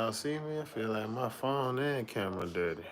y'all see me? I feel like my phone and camera dirty.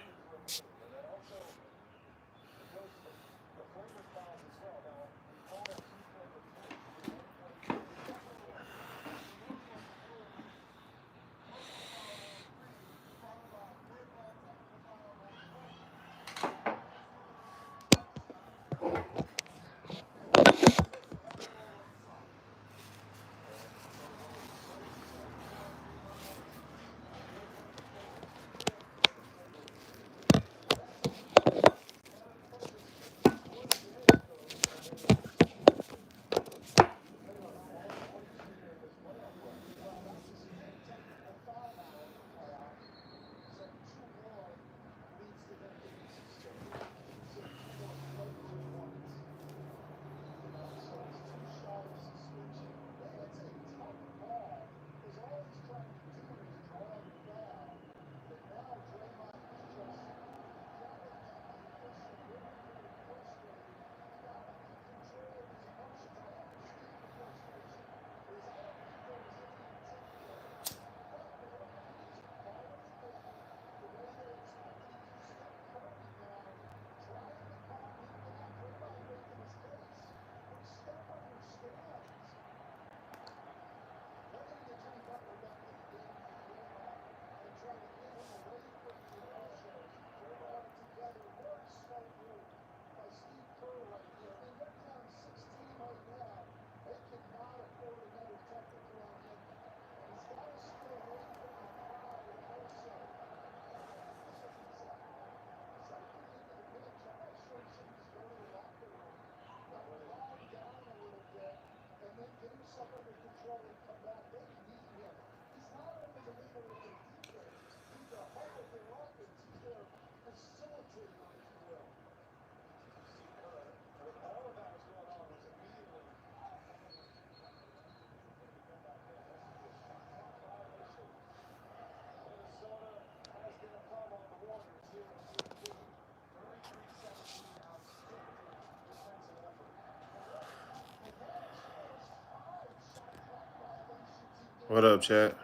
What up, chat?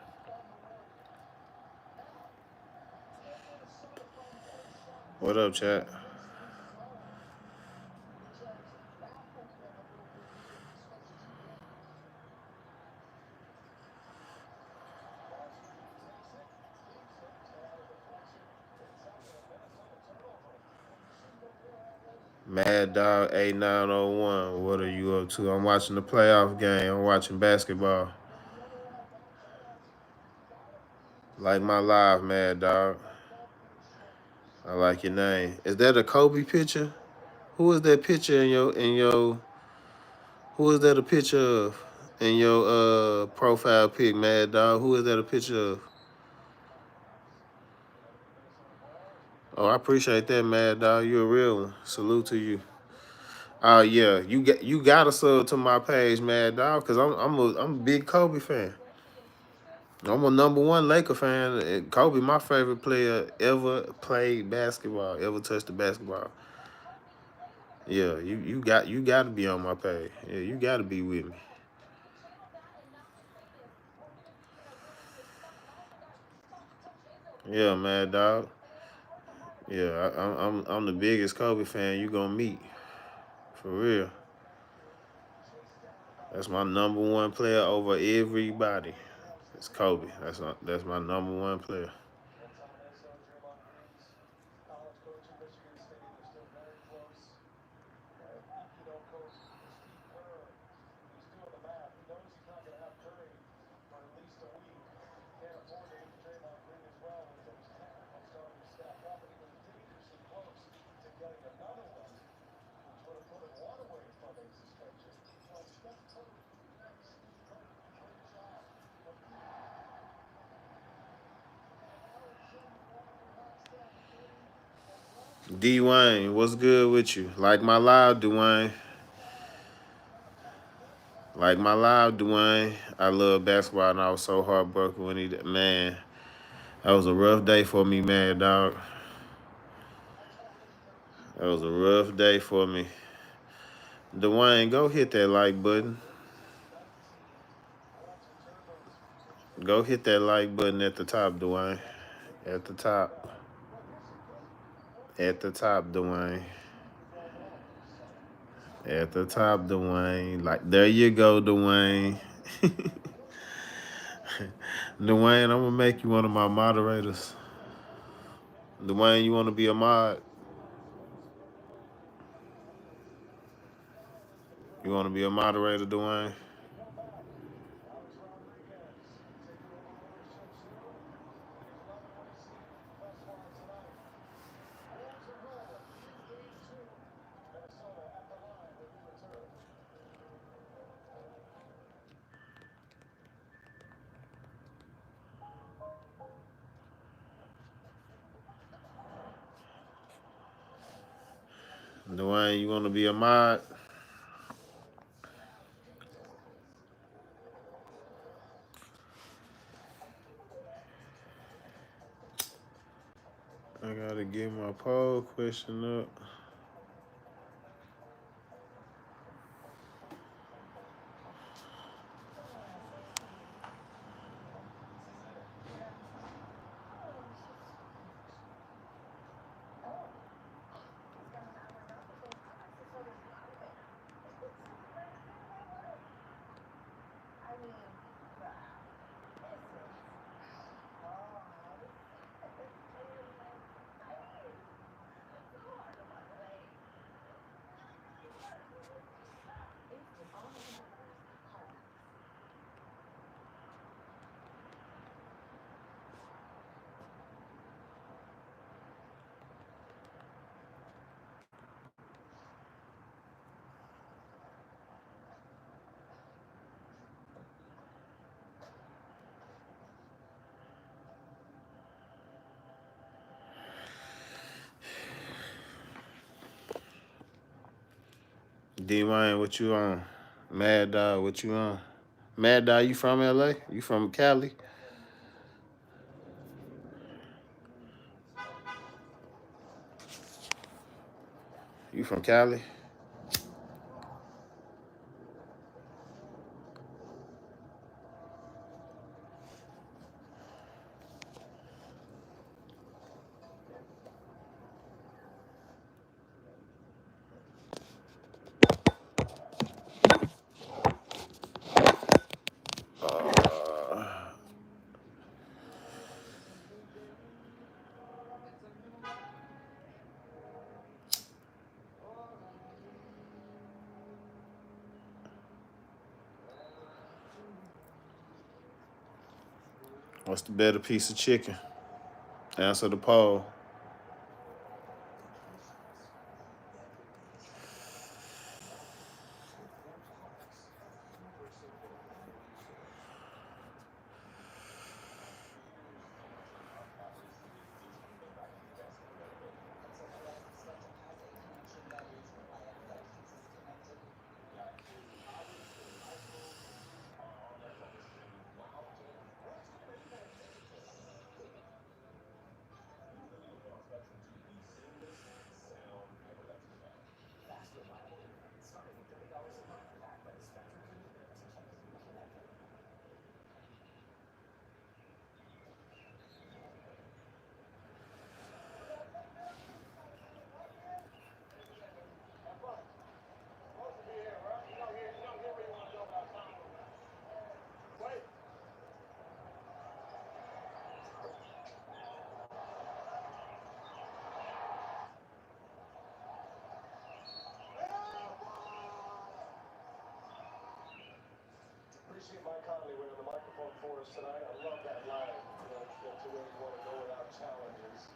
What up, chat? Mad Dog 8901. What are you up to? I'm watching the playoff game. I'm watching basketball. Like my live, Mad Dog. I like your name. Is that a Kobe picture? Who is that picture in your who is that a picture of in your profile pic, Mad Dog? Who is that a picture of? Oh, I appreciate that, Mad Dog. You a real one. Salute to you. Yeah, you got to sub to my page, Mad Dog, cause I'm a big Kobe fan. I'm a #1 Laker fan. And Kobe, my favorite player ever played basketball, ever touched the basketball. Yeah, you got to be on my page. Yeah, you got to be with me. Yeah, Mad Dog. Yeah, I'm the biggest Kobe fan you gonna meet, for real. That's my #1 player over everybody. It's Kobe. That's my #1 player. Dwayne, what's good with you? Like my live, Dwayne. Like my live, Dwayne. I love basketball, and I was so heartbroken when man. That was a rough day for me, man, dog. That was a rough day for me. Dwayne, go hit that like button. Go hit that like button at the top, Dwayne. At the top. At the top, Dwayne. At the top, Dwayne. Like, there you go, Dwayne. Dwayne, I'm gonna make you one of my moderators. Dwayne, you wanna be a mod? You wanna be a moderator, Dwayne? Dwayne, you wanna be a mod? I gotta get my poll question up. D-Wayne, what you on? Mad Dog, what you on? Mad Dog, you from LA? You from Cali? You from Cali? What's the better piece of chicken? Answer the poll.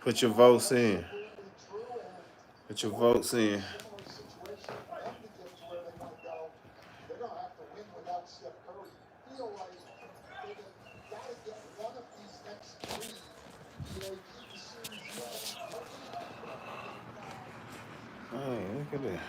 Put your votes in. Put your votes in. Hey, look at that.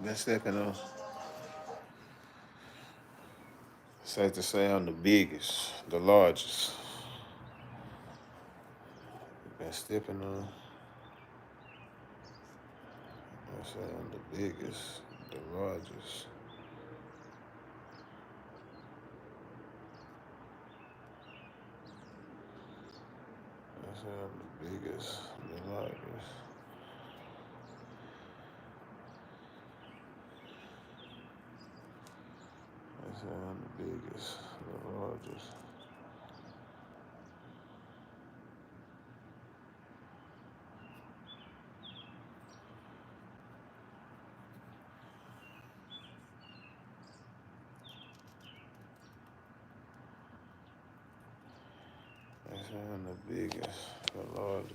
Been stepping on. Safe to say I'm the biggest, the largest. Been stepping on. I say I'm the biggest, the largest. I say I'm the biggest, the largest. I say I'm the biggest, the largest. I say I'm the biggest, the largest.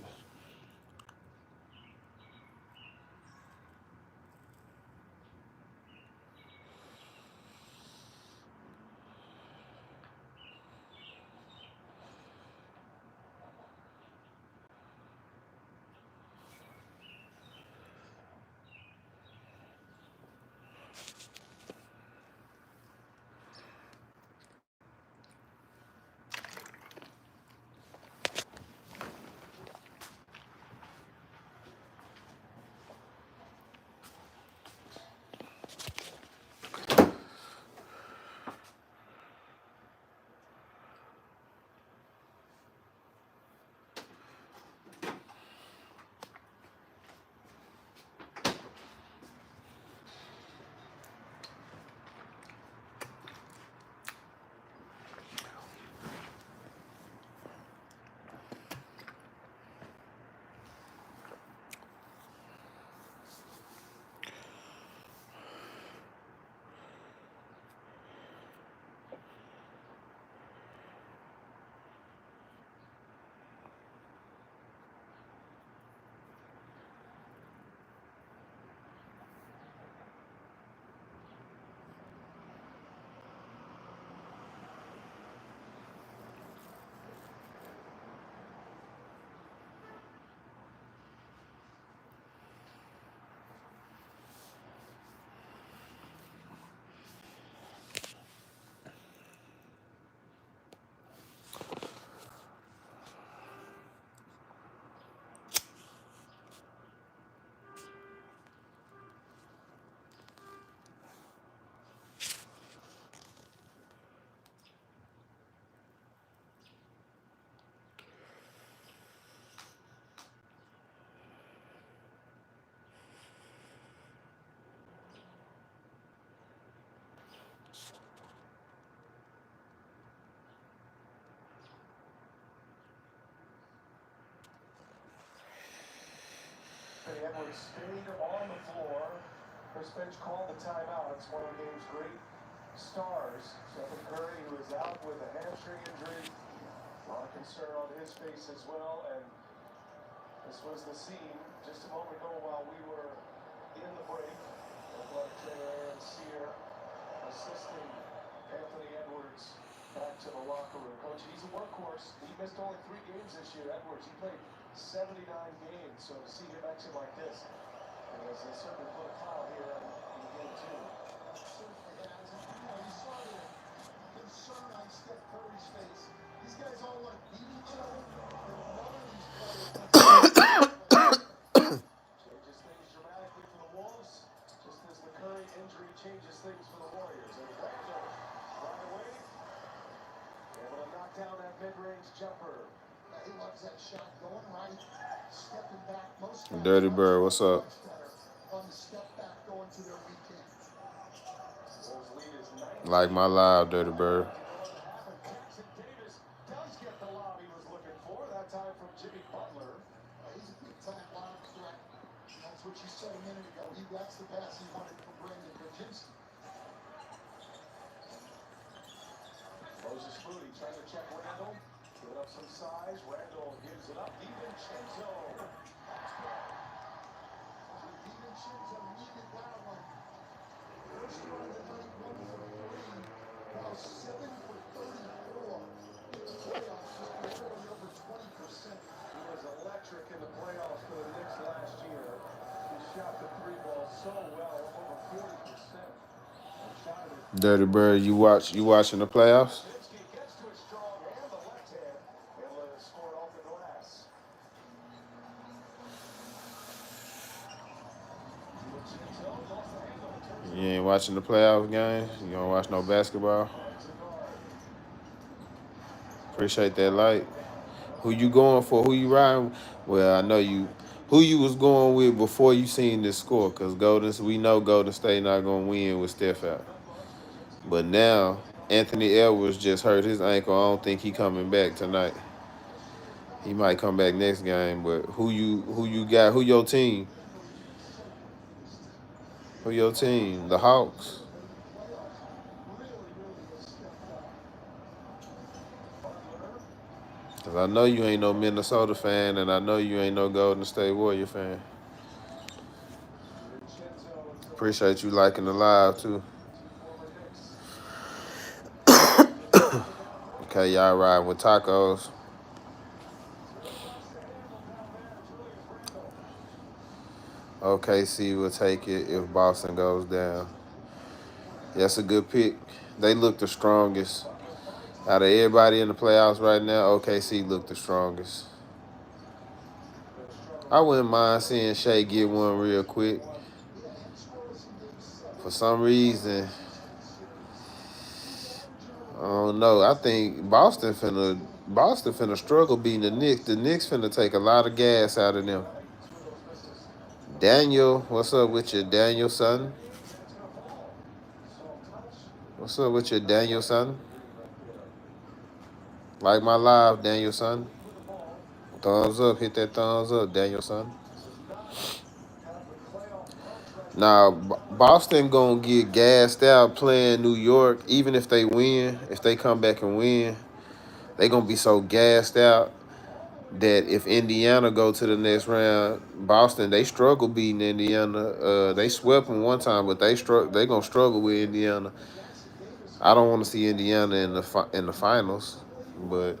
Dirty Bird, what's up? Like my live, Dirty Bird. Dirty Bird, you watching the playoffs? You ain't watching the playoff games? You don't watch no basketball? Appreciate that light. Who you going for? Who you riding? Well, I know you. Who you was going with before you seen this score? Cause we know Golden State not gonna win with Steph out. But now Anthony Edwards just hurt his ankle. I don't think he coming back tonight. He might come back next game. But who you got? Who your team? Who your team? The Hawks. Cause I know you ain't no Minnesota fan, and I know you ain't no Golden State Warrior fan. Appreciate you liking the live too. Okay, y'all riding with tacos. OKC will take it if Boston goes down. That's a good pick. They look the strongest. Out of everybody in the playoffs right now, OKC look the strongest. I wouldn't mind seeing Shea get one real quick. For some reason, I don't know. I think Boston finna struggle beating the Knicks. The Knicks finna take a lot of gas out of them. Daniel, what's up with you, Daniel son? What's up with you, Daniel son? Like my live, Daniel son. Thumbs up, hit that thumbs up, Daniel son. Now, Boston gonna get gassed out playing New York. Even if they win, if they come back and win, they gonna be so gassed out that if Indiana go to the next round, Boston they struggle beating Indiana. They swept them one time, but they gonna struggle with Indiana. I don't want to see Indiana in the finals, but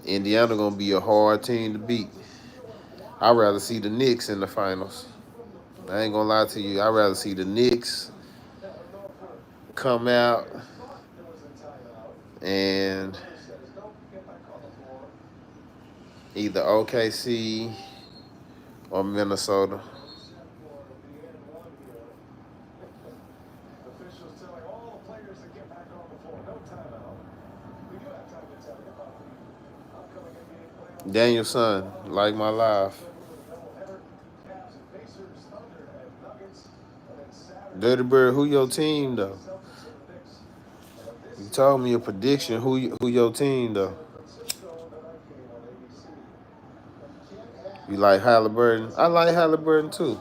Indiana gonna be a hard team to beat. I'd rather see the Knicks in the finals. I ain't gonna lie to you. I'd rather see the Knicks come out and either OKC or Minnesota. Daniel son, like my live. Dirty Bird, who your team though? You told me a prediction. Who your team though? You like Halliburton? I like Halliburton too.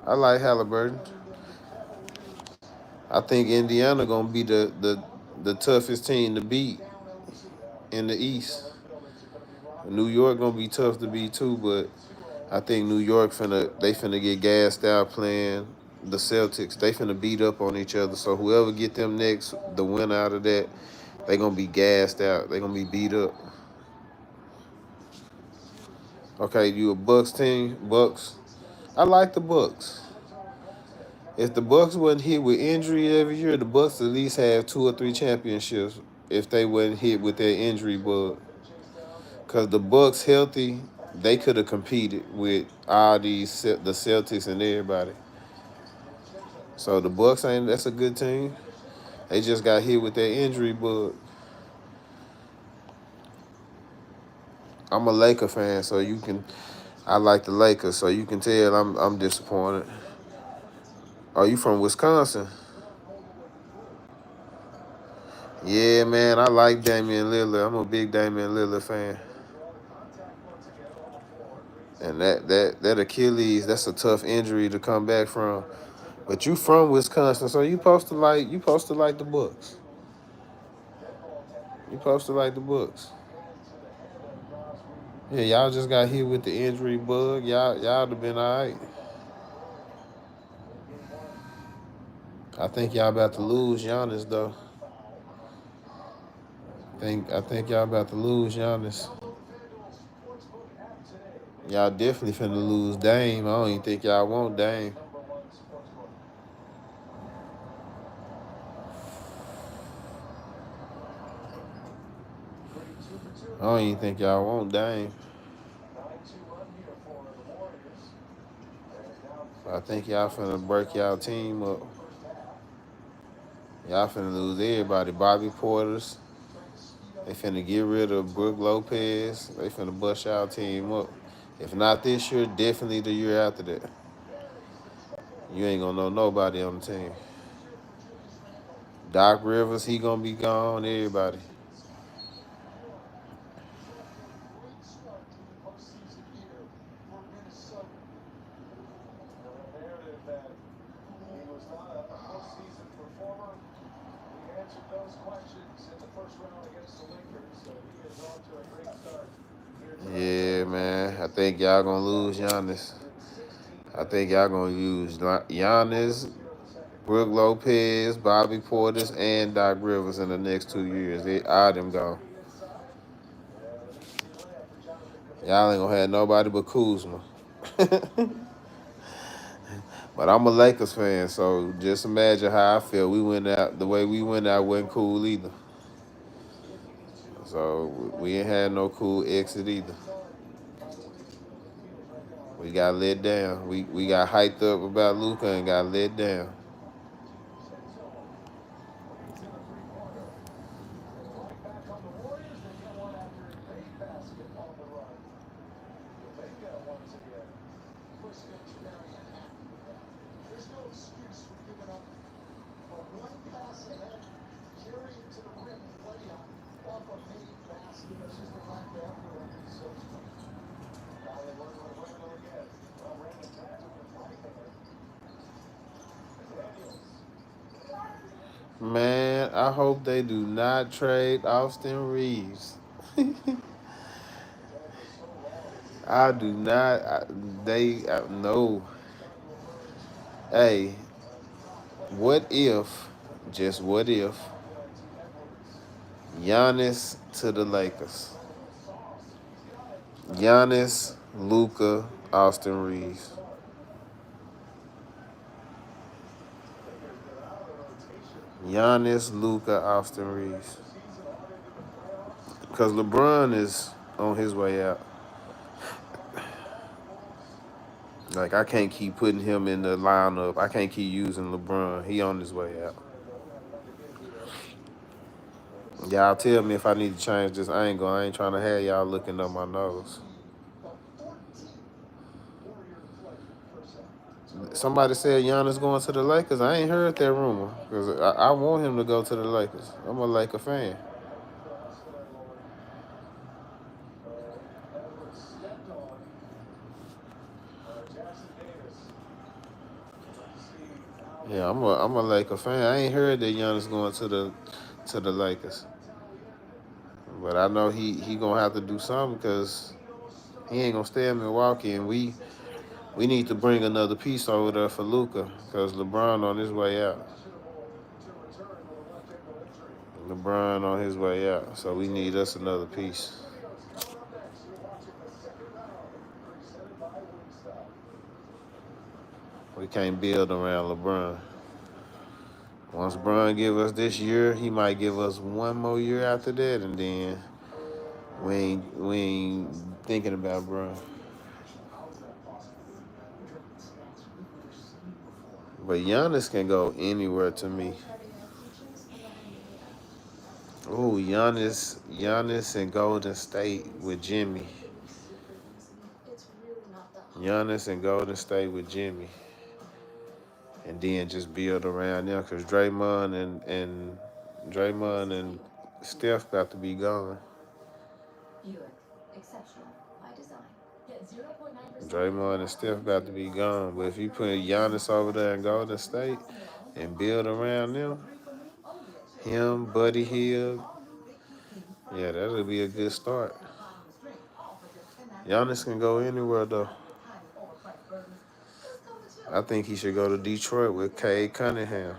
I like Halliburton. I think Indiana gonna be the toughest team to beat in the East. New York gonna be tough to beat too, but I think New York finna get gassed out playing the Celtics. They finna beat up on each other. So whoever get them next, the winner out of that, they gonna be gassed out. They gonna be beat up. Okay, you a Bucks team? Bucks. I like the Bucks. If the Bucks wasn't hit with injury every year, the Bucks at least have 2 or 3 championships. If they wasn't hit with that injury bug, because the Bucks healthy, they could have competed with all the Celtics and everybody. So the Bucks that's a good team. They just got hit with that injury bug. I'm a Laker fan, so I like the Lakers, so you can tell I'm disappointed. Are you from Wisconsin? Yeah, man, I like Damian Lillard. I'm a big Damian Lillard fan. And that Achilles, that's a tough injury to come back from. But you from Wisconsin, so you supposed to like the books. You supposed to like the books. Yeah, y'all just got hit with the injury bug. Y'all have been all right. I think y'all about to lose Giannis though. I think y'all about to lose Giannis. Y'all definitely finna lose Dame. I don't even think y'all want Dame. I don't even think y'all want Dame. I think y'all finna break y'all team up. Y'all finna lose everybody. Bobby Porters. They finna get rid of Brook Lopez. They finna bust y'all team up. If not this year, definitely the year after that. You ain't gonna know nobody on the team. Doc Rivers, he gonna be gone. Everybody. Yeah, man. I think y'all gonna lose Giannis. I think y'all gonna use Giannis, Brook Lopez, Bobby Portis, and Doc Rivers in the next 2 years. All them gone. Y'all ain't gonna have nobody but Kuzma. But I'm a Lakers fan, so just imagine how I feel. We went out the way we went out wasn't cool either. So we ain't had no cool exit either. We got let down. We got hyped up about Luka and got let down. Man, I hope they do not trade Austin Reeves. I do not. No. Hey, what if, just what if, Giannis to the Lakers? Giannis, Luka, Austin Reeves. Giannis, Luka, Austin Reeves. Because LeBron is on his way out. Like, I can't keep putting him in the lineup. I can't keep using LeBron. He on his way out. Y'all tell me if I need to change this angle. I ain't trying to have y'all looking up my nose. Somebody said Giannis going to the Lakers. I ain't heard that rumor because I want him to go to the Lakers. I'm a Laker fan. Yeah, I'm a Laker fan. I ain't heard that Giannis going to the Lakers, but I know he gonna have to do something because he ain't gonna stay in Milwaukee, and we need to bring another piece over there for Luka because LeBron on his way out. LeBron on his way out, so we need us another piece. We can't build around LeBron. Once Bron give us this year, he might give us one more year after that, and then we ain't thinking about Bron. But Giannis can go anywhere to me. Ooh, Giannis and Golden State with Jimmy. Giannis and Golden State with Jimmy. And then just build around them because Draymond and Steph got to be gone. Draymond and Steph about to be gone. But if you put Giannis over there in Golden State and build around them, him, Buddy Hield, yeah, that'll be a good start. Giannis can go anywhere, though. I think he should go to Detroit with Cade Cunningham.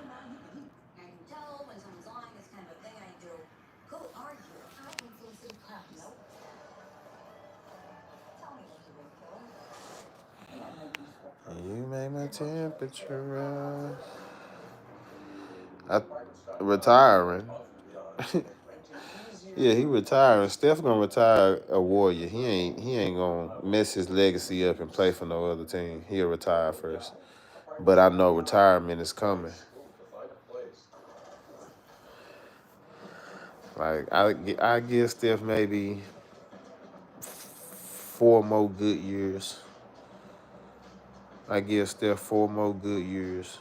You make my temperature rise. Retiring. Yeah, he retiring. Steph gonna retire a Warrior. He ain't gonna mess his legacy up and play for no other team. He'll retire first. But I know retirement is coming. Like I give Steph maybe 4 more good years. I give Steph 4 more good years.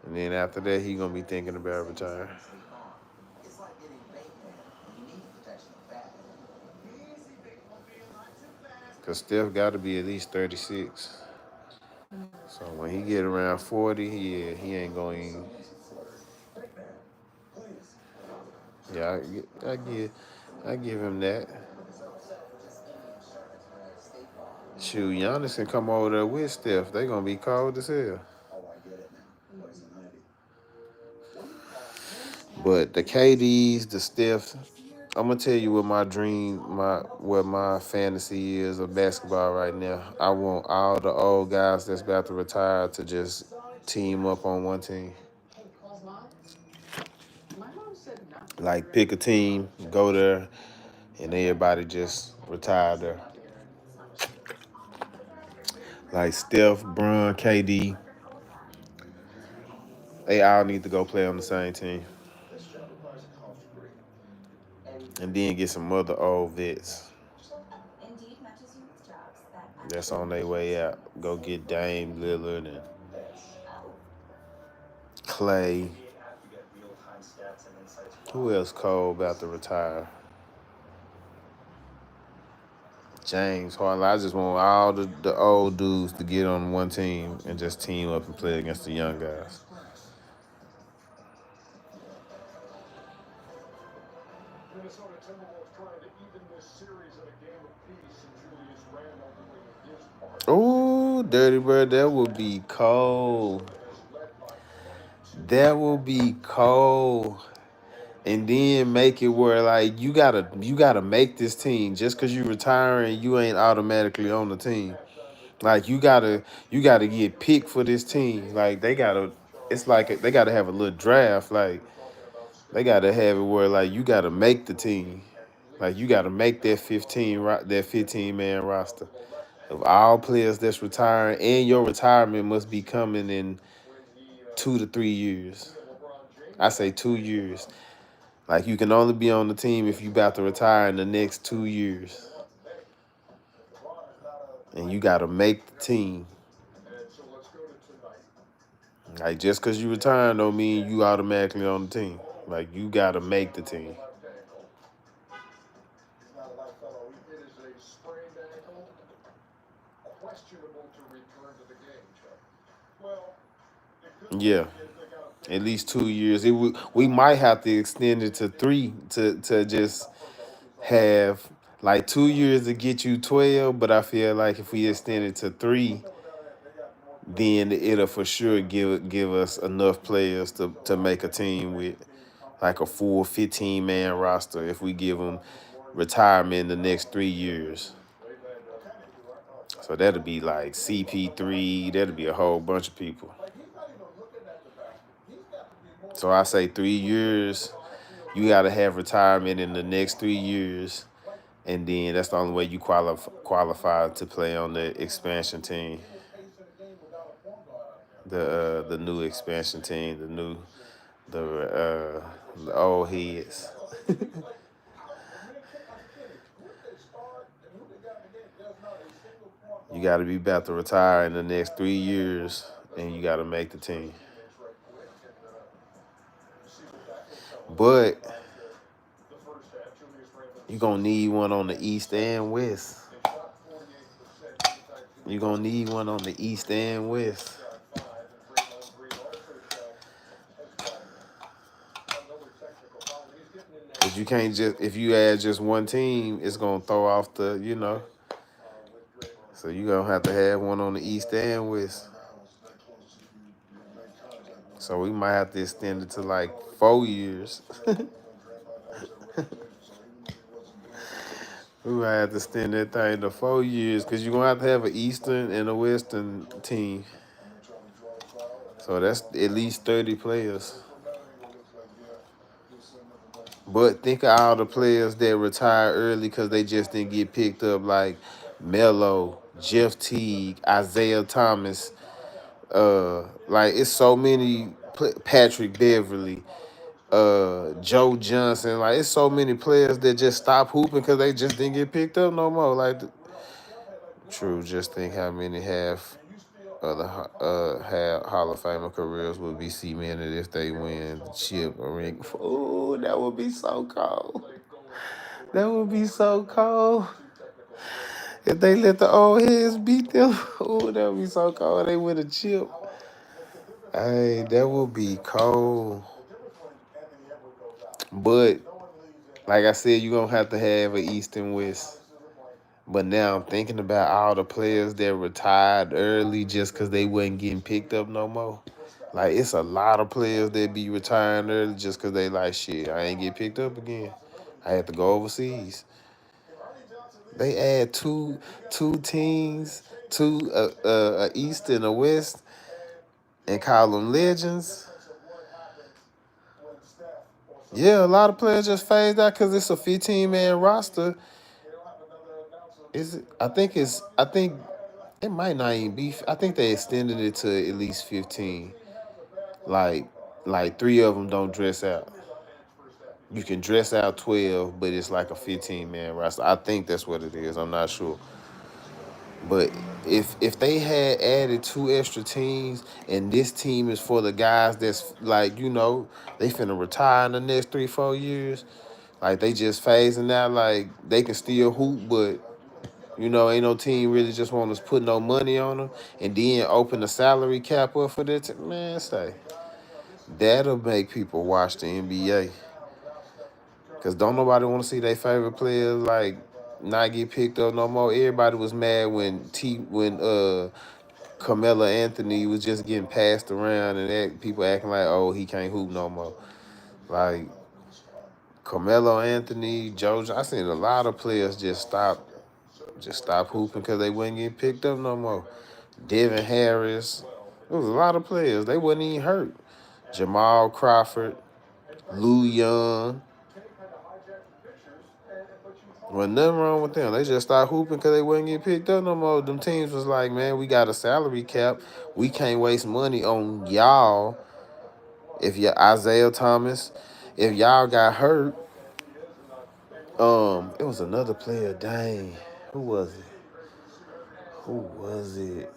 And then after that, he gonna be thinking about retiring. Cause Steph got to be at least 36. So when he get around 40, yeah, he ain't going. Yeah, I give him that. Shoot, Giannis can come over there with Steph. They gonna be cold as hell. But the KDs, the Steph, I'm gonna tell you what what my fantasy is of basketball right now. I want all the old guys that's about to retire to just team up on one team. Like pick a team, go there, and everybody just retire there. Like Steph, Bron, KD, they all need to go play on the same team. And then get some other old vets that's on their way out. Go get Dame Lillard and Clay. Who else cold about to retire? James Harden. I just want all the old dudes to get on one team and just team up and play against the young guys. Oh, Dirty Bird, that would be cold. That will be cold. And then make it where like you gotta make this team. Just cause you retiring, you ain't automatically on the team. Like you gotta get picked for this team. Like they gotta have a little draft. Like they gotta have it where like you gotta make the team. Like you gotta make that 15 man roster of all players that's retiring, and your retirement must be coming in 2 to 3 years. I say 2 years. Like you can only be on the team if you about to retire in the next 2 years. And you gotta make the team. Like just cause you retire don't mean you automatically on the team. Like you gotta make the team. Yeah. At least 2 years. We might have to extend it to 3 to just have like 2 years to get you 12, but I feel like if we extend it to 3, then it'll for sure give us enough players to make a team with like a full 15 man roster if we give them retirement in the next 3 years. So that'll be like CP3, that'll be a whole bunch of people. So I say 3 years, you got to have retirement in the next 3 years, and then that's the only way you qualify to play on the expansion team. The new expansion team, the old heads. You got to be about to retire in the next 3 years, and you got to make the team. But you're going to need one on the East and West. You gonna need one on the East and West. Cause you can't just, if you add just one team, it's gonna throw off the, you know. So you gonna have to have one on the East and West. So we might have to extend it to like 4 years. We might have to extend that thing to 4 years because you're gonna have to have an Eastern and a Western team. So that's at least 30 players. But think of all the players that retired early because they just didn't get picked up, like Melo, Jeff Teague, Isaiah Thomas. Like it's so many. Patrick Beverly, Joe Johnson. Like it's so many players that just stopped hooping because they just didn't get picked up no more. Like, true. Just think how many half other Hall of Famer careers would be cemented if they win the chip or ring. Ooh, that would be so cold. That would be so cold. If they let the old heads beat them, ooh, that would be so cold. They win a chip. Hey, that would be cold. But like I said, you're gonna have to have an East and West. But now I'm thinking about all the players that retired early just because they wasn't getting picked up no more. Like, it's a lot of players that be retiring early just because they like, shit, I ain't get picked up again. I had to go overseas. They add two teams, two a East and a West, and call them legends. Yeah, a lot of players just phased out because it's a 15-man roster. Is it? I think it might not even be. I think they extended it to at least 15. Like, like 3 of them don't dress out. You can dress out 12, but it's like a 15-man roster. I think that's what it is. I'm not sure. But if they had added 2 extra teams, and this team is for the guys that's like, you know, they finna retire in the next 3-4 years. Like they just phasing out. Like they can still hoop, but you know, ain't no team really just want to put no money on them, and then open the salary cap up for that. Man, say that'll make people watch the NBA. Cause don't nobody want to see their favorite players like not get picked up no more. Everybody was mad when Carmelo Anthony was just getting passed around and people acting like, oh, he can't hoop no more. Like Carmelo Anthony, I seen a lot of players just stop hooping because they wasn't getting picked up no more. Devin Harris. There was a lot of players. They wasn't even hurt. Jamal Crawford, Lou Young. Wasn't nothing wrong with them. They just stopped hooping because they wasn't getting picked up no more. Them teams was like, man, we got a salary cap. We can't waste money on y'all. If you Isaiah Thomas, if y'all got hurt, it was another player. Dang, who was it? Who was it?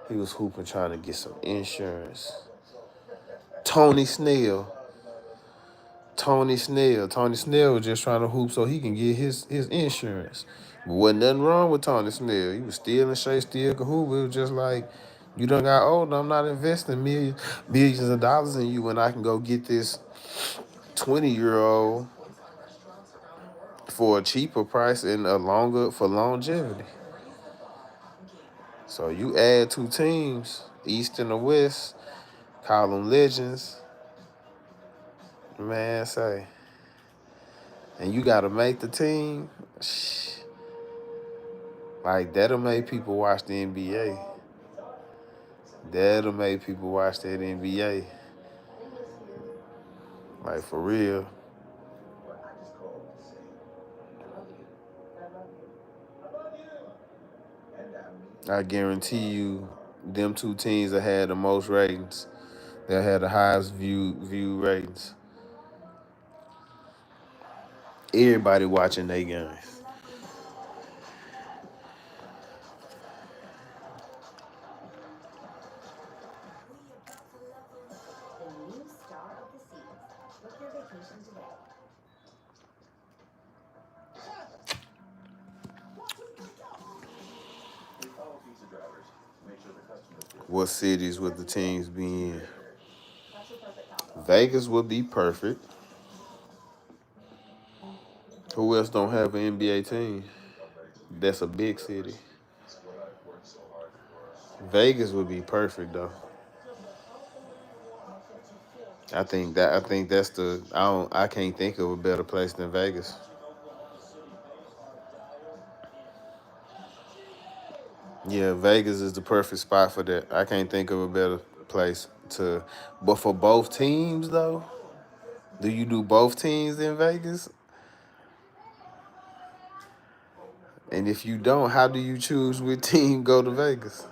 He was hooping trying to get some insurance. Tony Snell. Tony Snell was just trying to hoop so he can get his insurance. But wasn't nothing wrong with Tony Snell. He was still in shape, still could hoop. It was just like, you done got old. I'm not investing millions of dollars in you when I can go get this 20-year-old for a cheaper price and for longevity. So you add 2 teams, East and the West, call them legends. Man, say. And you got to make the team. Like, that'll make people watch the NBA. That'll make people watch that NBA. Like, for real. I guarantee you, them 2 teams that had the most ratings, that had the highest view ratings. Everybody watching their games. What cities would the teams be in? Vegas would be perfect. Who else don't have an NBA team? That's a big city. Vegas would be perfect though. I think that's the I can't think of a better place than Vegas. Yeah, Vegas is the perfect spot for that. I can't think of a better place to. But for both teams though, do you do both teams in Vegas? And if you don't, how do you choose which team go to Vegas?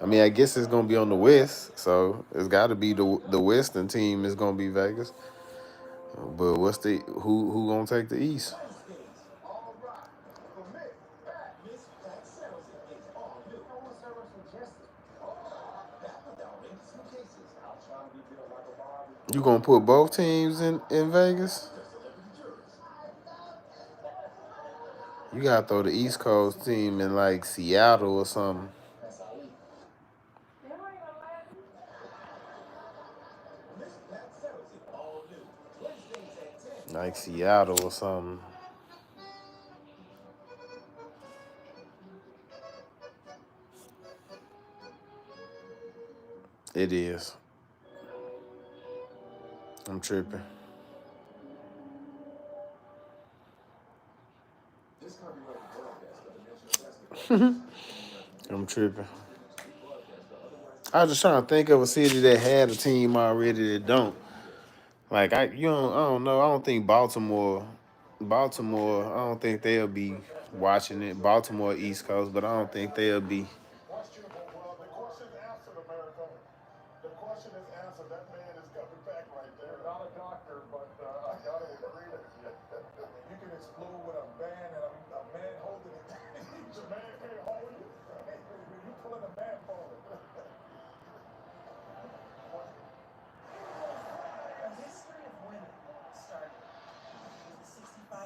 I mean, I guess it's gonna be on the West, so it's got to be the Western team is gonna be Vegas. But what's the who gonna take the East? You gonna put both teams in Vegas? You gotta throw the East Coast team in like Seattle or something. Like Seattle or something. It is. I'm tripping. I'm tripping. I was just trying to think of a city that had a team already that don't. Like I don't know. I don't think Baltimore. I don't think they'll be watching it. Baltimore East Coast, but I don't think they'll be.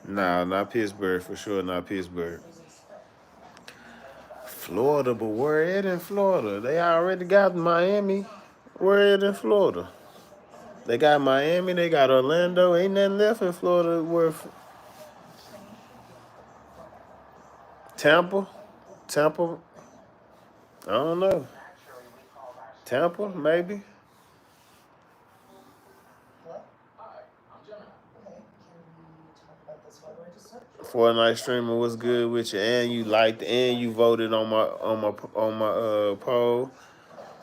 Nah, not Pittsburgh for sure. Not Pittsburgh. Florida, but where it in Florida? They already got Miami. Where it in Florida? They got Miami. They got Orlando. Ain't nothing left in Florida worth. Tampa. Tampa. I don't know. Tampa, maybe. Fortnite streamer was good with you, and you liked, and you voted on my poll.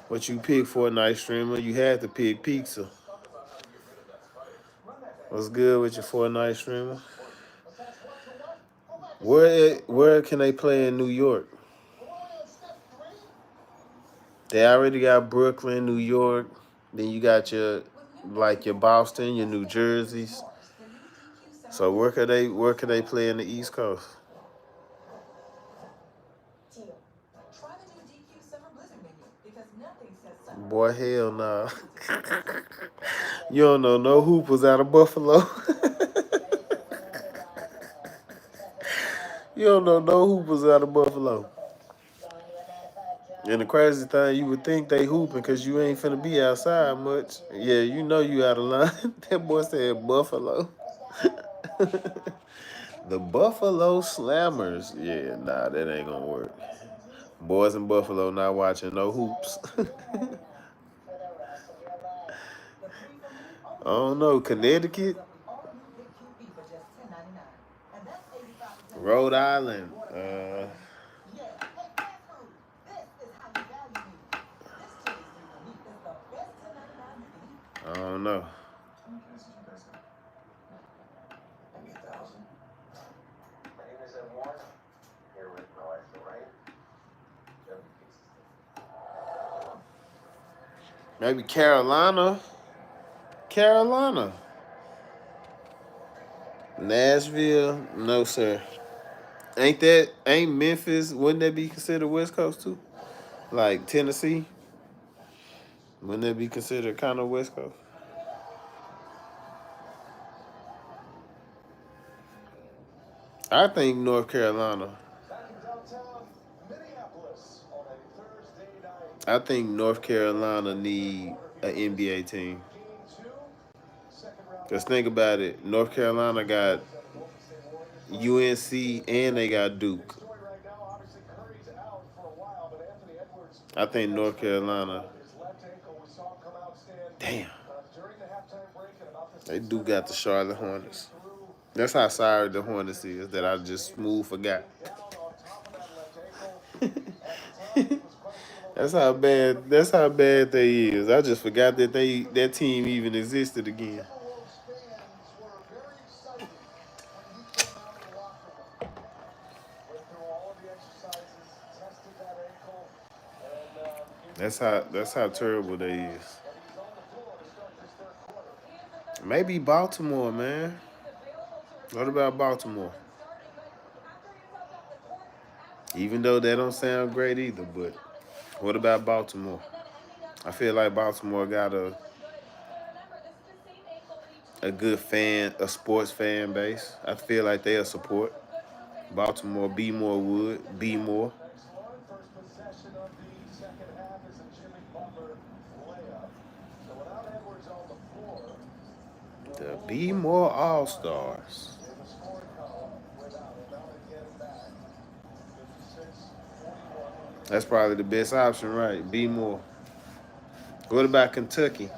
What you picked Fortnite streamer? You had to pick pizza. What's good with your Fortnite streamer? Where can they play in New York? They already got Brooklyn, New York. Then you got your Boston, your New Jerseys. So where could they play in the East Coast? Boy, hell nah. You don't know no hoopers out of Buffalo. You don't know no hoopers out of Buffalo. And the crazy thing, you would think they hooping because you ain't finna be outside much. Yeah, you know you out of line. That boy said Buffalo. The Buffalo Slammers. Yeah, nah, that ain't gonna work. Boys in Buffalo not watching no hoops. I don't know. Connecticut? Rhode Island. I don't know. Maybe Carolina. Carolina. Nashville? No, sir. Ain't Memphis, wouldn't that be considered West Coast too? Like Tennessee? Wouldn't that be considered kind of West Coast? I think North Carolina. I think North Carolina need an NBA team. Cause think about it, North Carolina got UNC and they got Duke. I think North Carolina. Damn. They do got the Charlotte Hornets. That's how sorry the Hornets is that I just smooth forgot. That's how bad they is. I just forgot that that team even existed again. That's how terrible they is. Maybe Baltimore, man. What about Baltimore? Even though that don't sound great either, but what about Baltimore? I feel like Baltimore got a good sports fan base. I feel like they'll support Baltimore. Be more would be more. The Be More All Stars. That's probably the best option, right? Be more. What about Kentucky?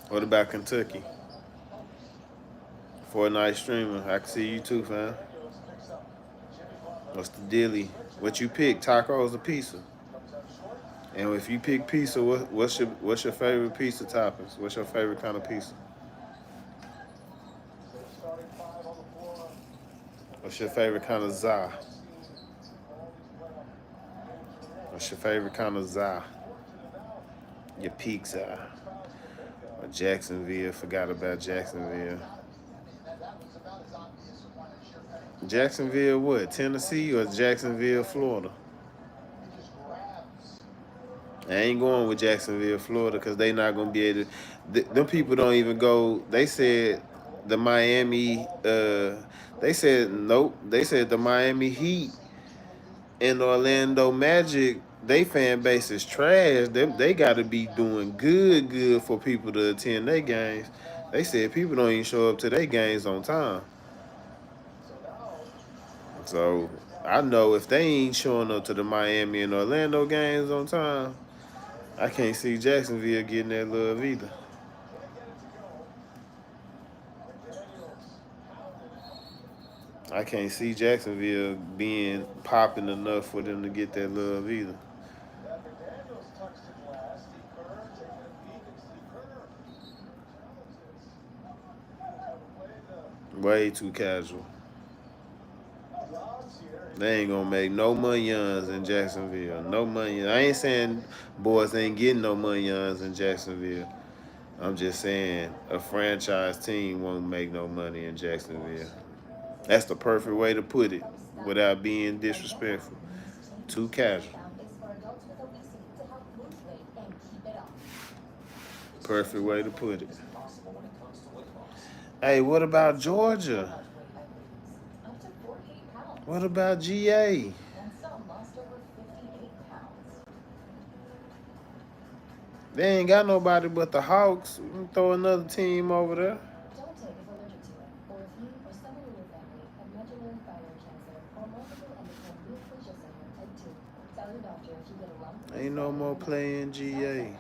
What about Kentucky? For a night streamer, I can see you too, fam. What's the dealie? What you pick? Tacos or pizza? And if you pick pizza, what's your favorite pizza toppings? What's your favorite kind of pizza? What's your favorite kind of za? What's your favorite kind of za? Your pizza. Or Jacksonville. Forgot about Jacksonville. Jacksonville what? Tennessee or Jacksonville, Florida? I ain't going with Jacksonville, Florida, because they not gonna be able to. Them people don't even go. They said the Miami. They said nope. They said the Miami Heat and Orlando Magic. They fan base is trash. They got to be doing good for people to attend their games. They said people don't even show up to their games on time. So I know if they ain't showing up to the Miami and Orlando games on time, I can't see Jacksonville getting that love either. I can't see Jacksonville being popping enough for them to get that love either. Way too casual. They ain't gonna make no money in Jacksonville. No money. I ain't saying boys ain't getting no money in Jacksonville. I'm just saying a franchise team won't make no money in Jacksonville. That's the perfect way to put it without being disrespectful. Too casual. Perfect way to put it. Hey, what about Georgia? What about GA? They ain't got nobody but the Hawks. Throw another team over there. Ain't no more playing GA.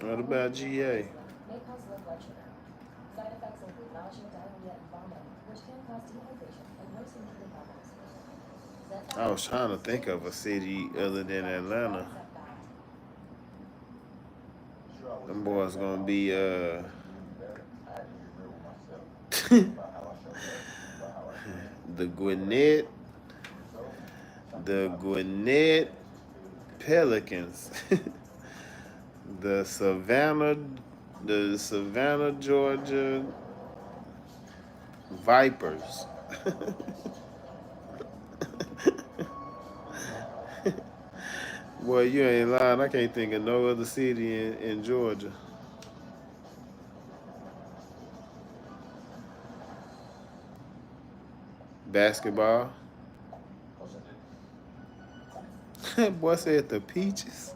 What about GA? I was trying to think of a city other than Atlanta. Them boys gonna be the Gwinnett Pelicans, the Savannah, Georgia Vipers. Boy, you ain't lying. I can't think of no other city in Georgia. Basketball. Boy said the Peaches.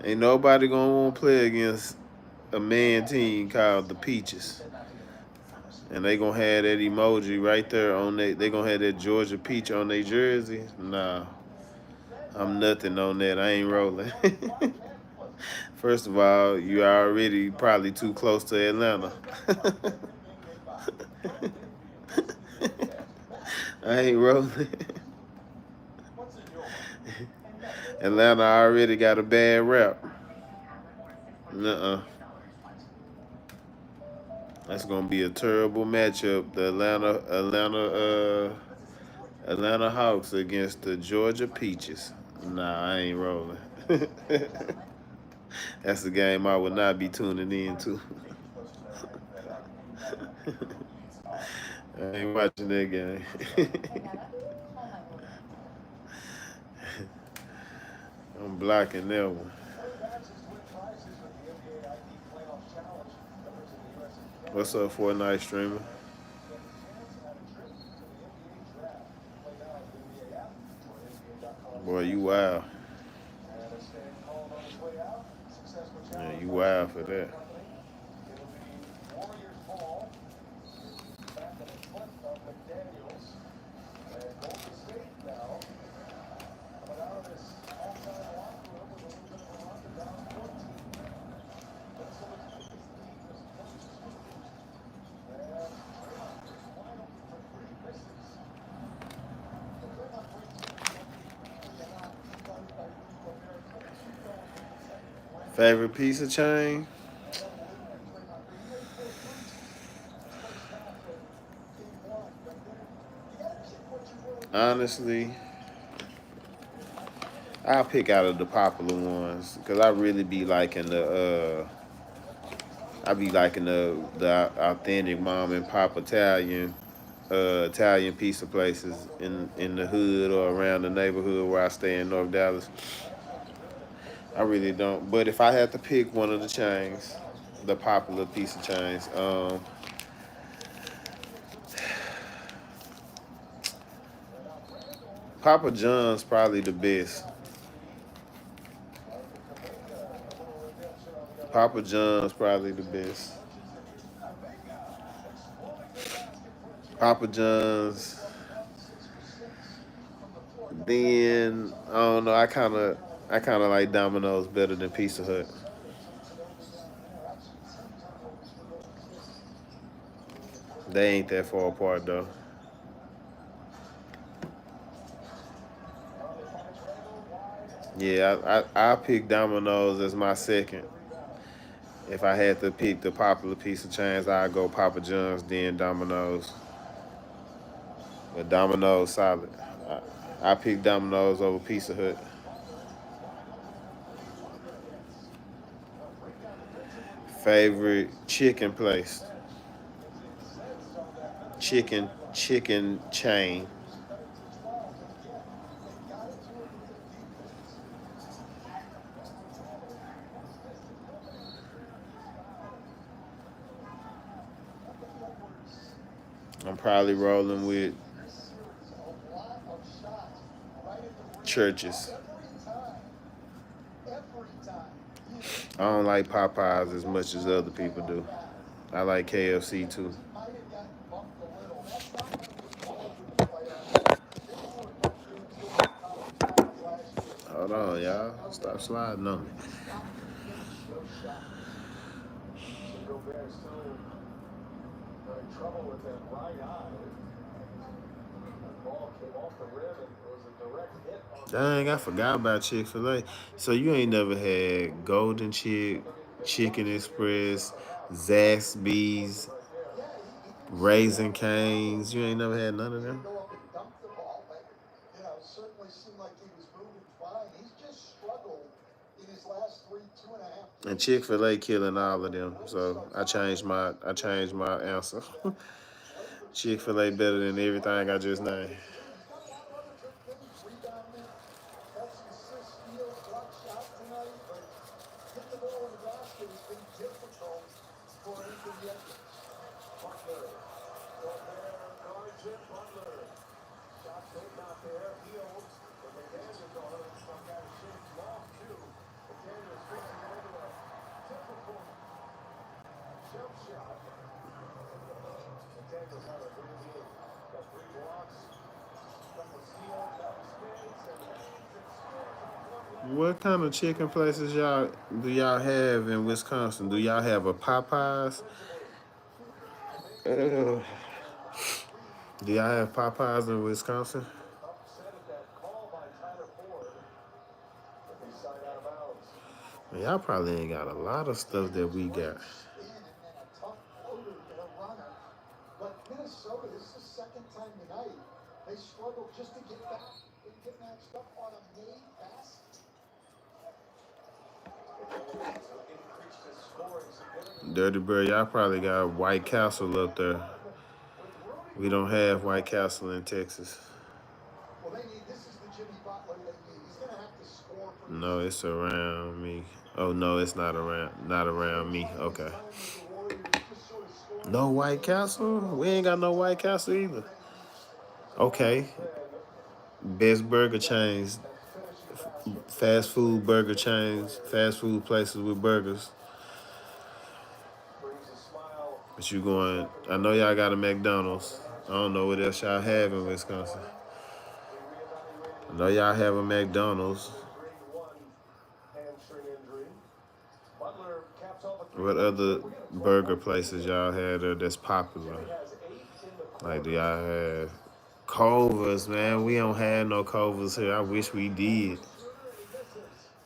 Ain't nobody gonna want to play against a man team called the Peaches. And they gonna have that emoji right there on they gonna have that Georgia peach on their jersey. Nah, I'm nothing on that. I ain't rolling. First of all, you already probably too close to Atlanta. I ain't rolling. Atlanta already got a bad rap. Nuh-uh. That's gonna be a terrible matchup. The Atlanta Hawks against the Georgia Peaches. Nah, I ain't rolling. That's the game I would not be tuning in to. I ain't watching that game. I'm blocking that one. What's up, Fortnite streamer? Boy, you wild. Yeah, you wild for that. Favorite piece of chain? Honestly, I'll pick out of the popular ones because I really be liking the authentic mom and pop Italian pizza places in the hood or around the neighborhood where I stay in North Dallas. I really don't. But if I had to pick one of the chains, the popular pizza chains, Papa John's probably the best. Papa John's probably the best. Papa John's. Then I don't know. I kind of like Domino's better than Pizza Hut. They ain't that far apart though. Yeah, I pick Domino's as my second. If I had to pick the popular pizza chains, I'd go Papa John's, then Domino's. But Domino's solid. I pick Domino's over Pizza Hut. Favorite chicken place? Chicken chain. I'm probably rolling with Churches. I don't like Popeyes as much as other people do. I like KFC too. Hold on, y'all. Stop sliding on me. Dang, I forgot about Chick-fil-A. So you ain't never had Golden Chick, Chicken Express, Zaxby's, Raisin Canes. You ain't never had none of them? And Chick-fil-A killing all of them. So I changed my answer. Chick-fil-A better than everything I just named. What kind of chicken places do y'all have in Wisconsin? Do y'all have a Popeyes? Do y'all have Popeyes in Wisconsin? Man, y'all probably ain't got a lot of stuff that we got. Dirty Bird, y'all probably got White Castle up there. We don't have White Castle in Texas. No, it's around me. Oh no, it's not around me. Okay. No White Castle? We ain't got no White Castle either. Okay. Best burger chains, fast food burger chains, fast food places with burgers. But you going, I know y'all got a McDonald's. I don't know what else y'all have in Wisconsin. I know y'all have a McDonald's. What other burger places y'all had there that's popular? Like, do y'all have Culver's, man? We don't have no Culver's here. I wish we did.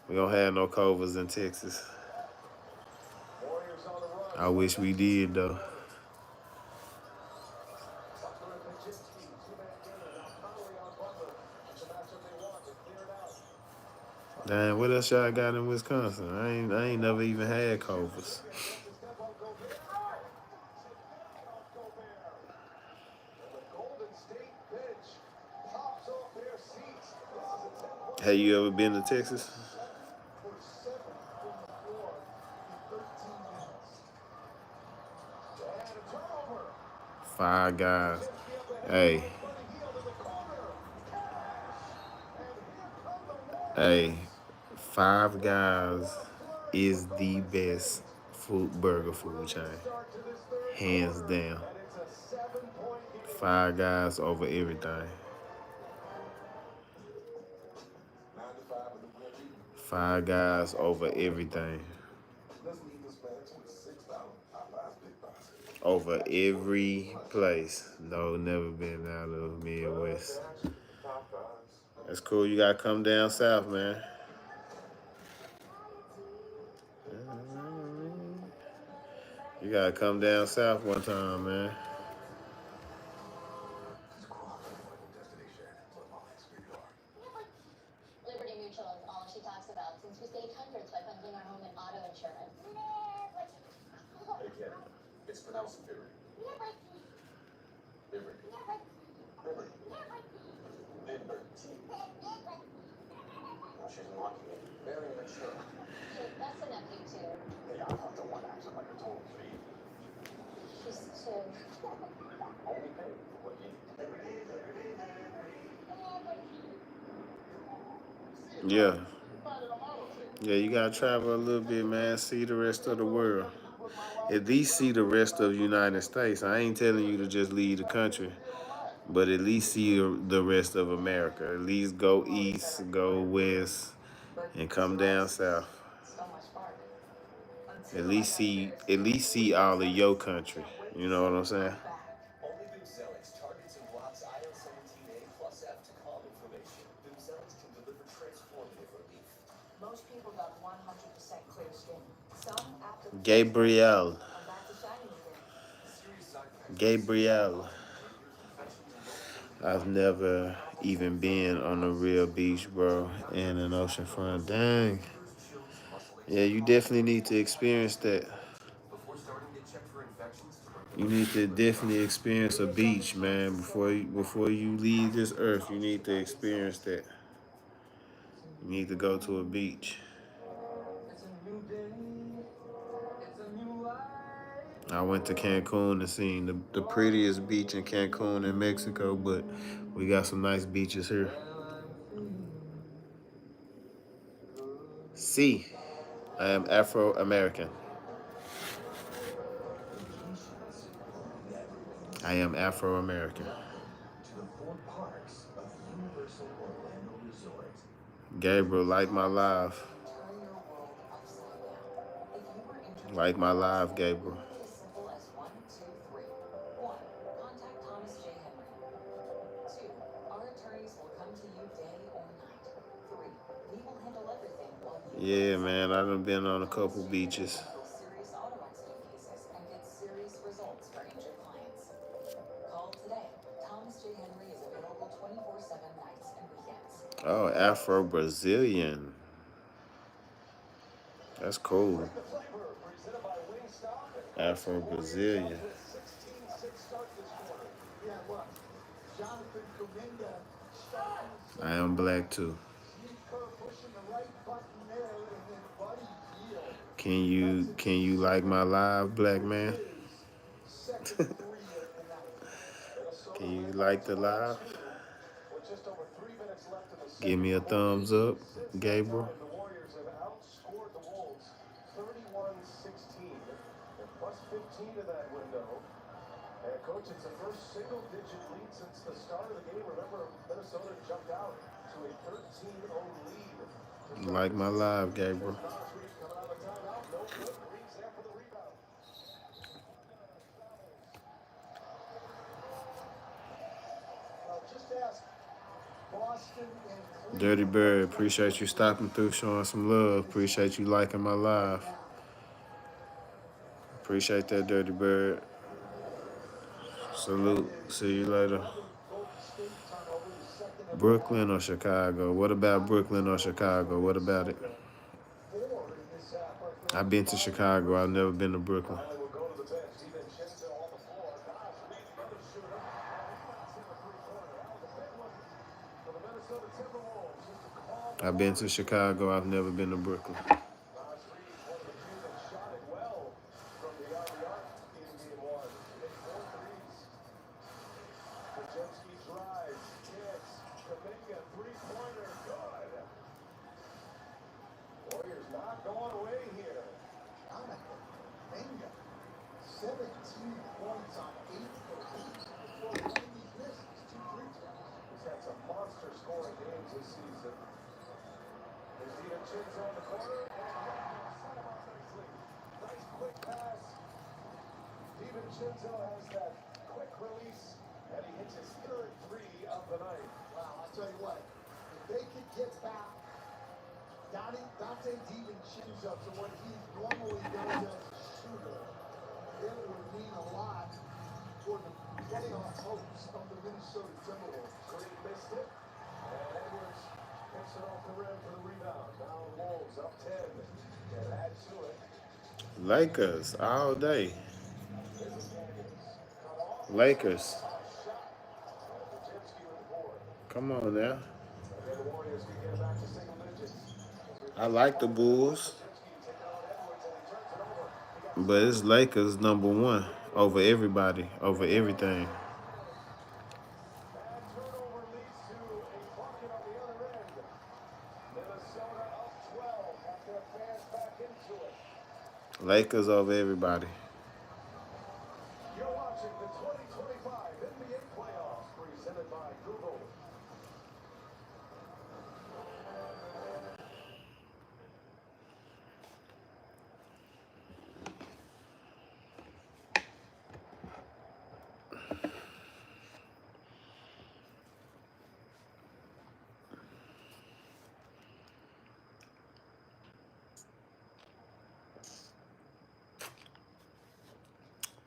We don't have no Culver's in Texas. I wish we did, though. Damn, what else y'all got in Wisconsin? I ain't never even had Culver's. Have you ever been to Texas? Five Guys. Hey. Hey. Five Guys is the best burger food chain. Hands down. Five Guys over everything. Five Guys over everything. Over every place. No, never been out of Midwest. That's cool. You gotta come down south, man. You gotta come down south one time, man. It's pronounced Liberty. Liberty. Liberty. Liberty. Well, she's mocking me. Very mature. That's enough, you two. Yeah, I'm not the one acting like a total thief. She's too. Only pay for what you need. Yeah. Yeah, you gotta travel a little bit, man. See the rest of the world. At least see the rest of the United States. I ain't telling you to just leave the country, but at least see the rest of America. At least go east, go west, and come down south. At least see all of your country. You know what I'm saying? Only Bimzelx targets and blocks IL-17A plus F to calm inflammation. Bimzelx can deliver transformative relief. Most people got 100% clear skin. Some after Gabrielle. back to shiny again. Gabrielle. I've never even been on a real beach, bro, in an oceanfront. Dang. Yeah, you definitely need to experience that. Before starting, get checked for infections to prevent You need to definitely experience a beach, man. Before you leave this earth, you need to experience that. You need to go to a beach. I went to Cancun and seen the prettiest beach in Cancun in Mexico, but we got some nice beaches here. See, I am Afro American. I am Afro American. To the 4 parks of Universal Orlando Resort. Gabriel, like my live. Turn your world upside down. If you are interested, Like my live, Gabriel. it is as simple as 1, 2, 3. 1. Contact Thomas J. Henry. 2. Our attorneys will come to you day or night. 3. We will handle everything while you. Yeah, man, I done been on a couple beaches. Handle serious auto accident cases and get serious results for injured clients. Call today. Thomas J. Henry is available 24/7 nights and weekends. Oh, Afro Brazilian. That's cool. Afro Brazilian. I am black too. Can you like my live, black man? Can you like the live? Give me a thumbs up, Gabriel. The Warriors have outscored the Wolves 31-16. They're plus 15 to that window. And coach, it's the first single-digit lead since the start of the game. Remember, Minnesota jumped out to a 13-0 lead. Like my live, Gabriel. Dirty Bird, appreciate you stopping through, showing some love. Appreciate you liking my live. Appreciate that, Dirty Bird. Salute. See you later. Brooklyn or Chicago? What about Brooklyn or Chicago? What about it? I've been to Chicago. I've never been to Brooklyn. I've been to Chicago. I've never been to Brooklyn. Warriors not going away here. 17 points on 8 before one of these misses, 2 free throws. He's had some monster scoring games this season. There's DiVincenzo on the corner. Nice quick pass. DiVincenzo has that quick release, and he hits his 3rd three of the night. Wow, I'll tell you what, if they could get back Dante DiVincenzo to what he normally does as a shooter, it would mean a lot for the playoff hopes of the Minnesota Timberwolves. Green missed it, and Edwards picks it off the rim for the rebound. Now Wolves up 10 and add to it. Lakers all day. Lakers. Come on now. I like the Bulls, but it's Lakers #1 over everybody, over everything. Lakers over everybody. You're watching the 2025 NBA playoffs presented by Google.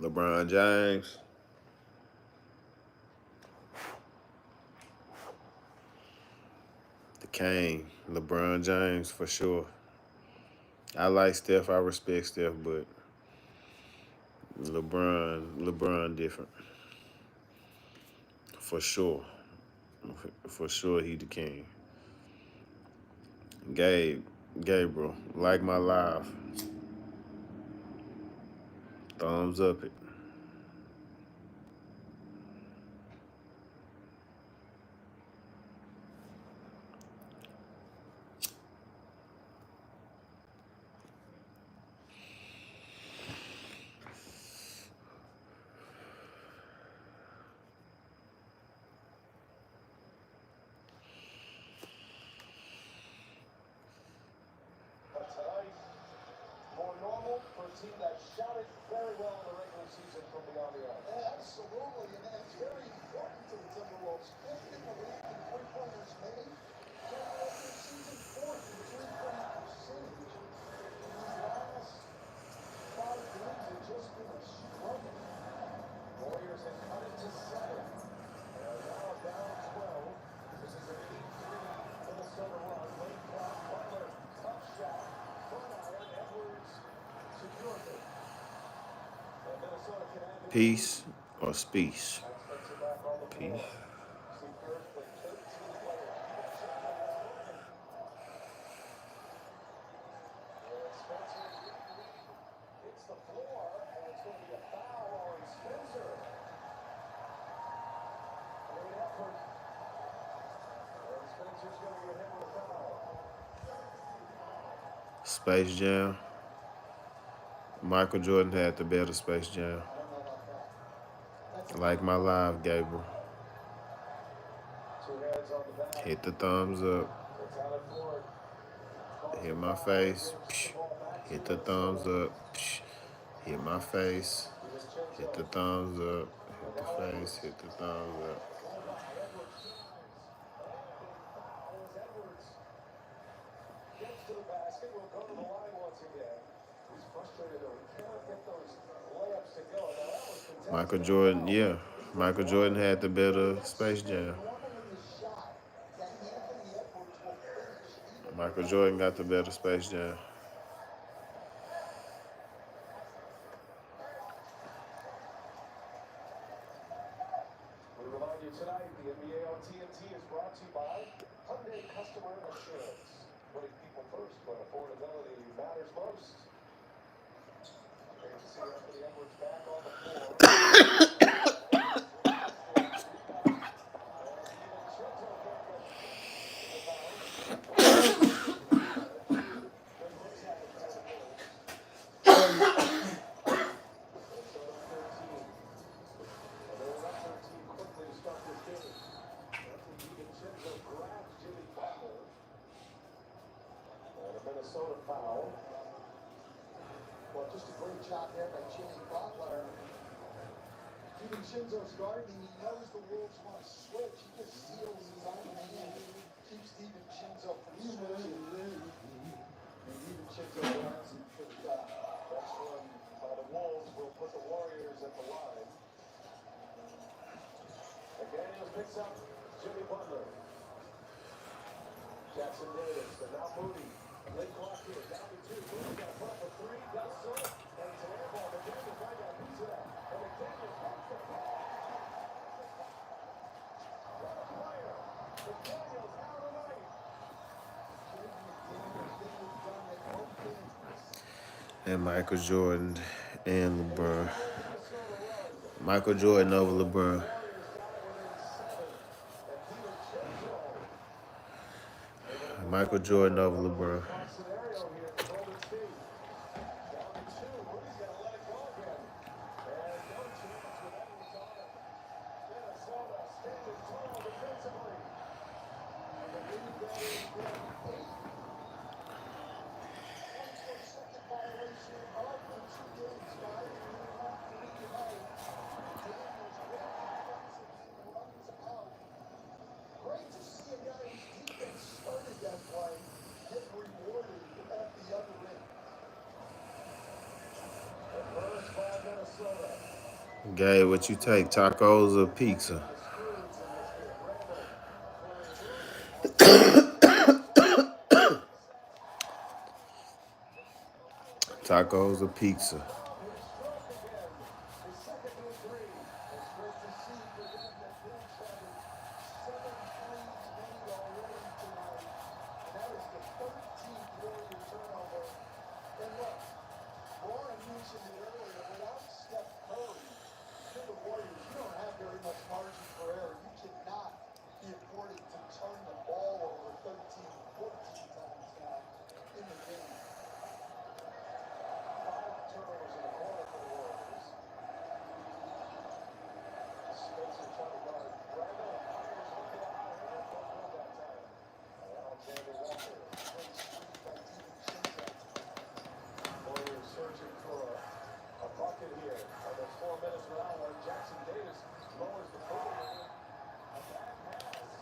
LeBron James. The King. LeBron James for sure. I like Steph. I respect Steph, but LeBron different. For sure. For sure he the king. Gabriel, like my live. Thumbs up it. But tonight, more normal for a team that shot it very well in the regular season from beyond the arc. Absolutely, and that's very important to the Timberwolves. Fifth in the league in three-pointers made. During the regular season, fourth in three-point percentage. In these last 5 games, they've just been a struggle. Warriors have cut it to 7. They are now down 12. This is an 8-3 Minnesota run. Late clock, Butler, tough shot. Front iron, Edwards secures it. And Minnesota can add to Peace or speech? Takes it back on the floor. Peace. Steve Kerr played 13 players. And Spencer hits the floor, and it's going to be a foul on Spencer. Great effort. And Spencer's going to get hit with a foul. Space Jam. Michael Jordan had the better Space Jam. I don't know about that. Like my live, Gabriel. Two hands on the back. Hit the thumbs up. It's out of Ford. Hit my face. Psh. Hit the thumbs up. Psh. Hit my face. Hit the thumbs up. Hit the face. Hit the thumbs up. Gets to the basket, will go to the line once again. He's frustrated though. He cannot get those layups to go. Now that was contested. Michael Jordan, yeah. Michael Jordan had the better Space Jam. Michael Jordan got the better Space Jam. We remind you tonight, the NBA on TNT is brought to you by Hyundai Customer Assurance. Putting people first when affordability matters most. Great to see Anthony Edwards back on the floor. Minnesota foul. Well, just a great job there by Jimmy Butler. DiVincenzo's guarding. He knows the Wolves want to switch. He just steals his own man. Keeps DiVincenzo from switching. And DiVincenzo runs and next one by the Wolves will put the Warriors at the line. McDaniels picks up Jimmy Butler. Jackson Davis, and now Moody. Late clock here, down to 2. Moody got a putt for 3, does so, and it's an air ball. McDaniels might got a piece of that. And McDaniels makes the play. What a player. McDaniels out of the night. And Michael Jordan and LeBron. Michael Jordan over LeBron. Michael Jordan over LeBron. Scenario here for Golden State. Down to 2. Moody's got to let it go again. And no chance with Edwards on it. Minnesota standing tall defensively. And the lead there is good. 24-second violation of the 2 games, guys. We have to lead tonight. Daniels well defensively runs out. Great to see a guy whose defense started that play get rewarded at the other end. The first by Minnesota. Gabe, what you take? Tacos or pizza? Tacos or pizza? forget that Bulls had 7 threes made already tonight, and that is the 13th Warrior turnover. And look, Lauren mentioned it earlier, without Steph Curry, you're the Warriors, you don't have very much margin for error. You cannot be afforded to turn the ball over 13, 14 times now in the game. 5 turnovers in the quarter for the Warriors. Spencer trying to guard Randall, fires over the high hand, goes good that time. Alexander Walker, great screen by Steven Chinza. Warriors searching for a bucket here. Almost 4 minutes without one. Jackson Davis lowers the ball. A bad pass.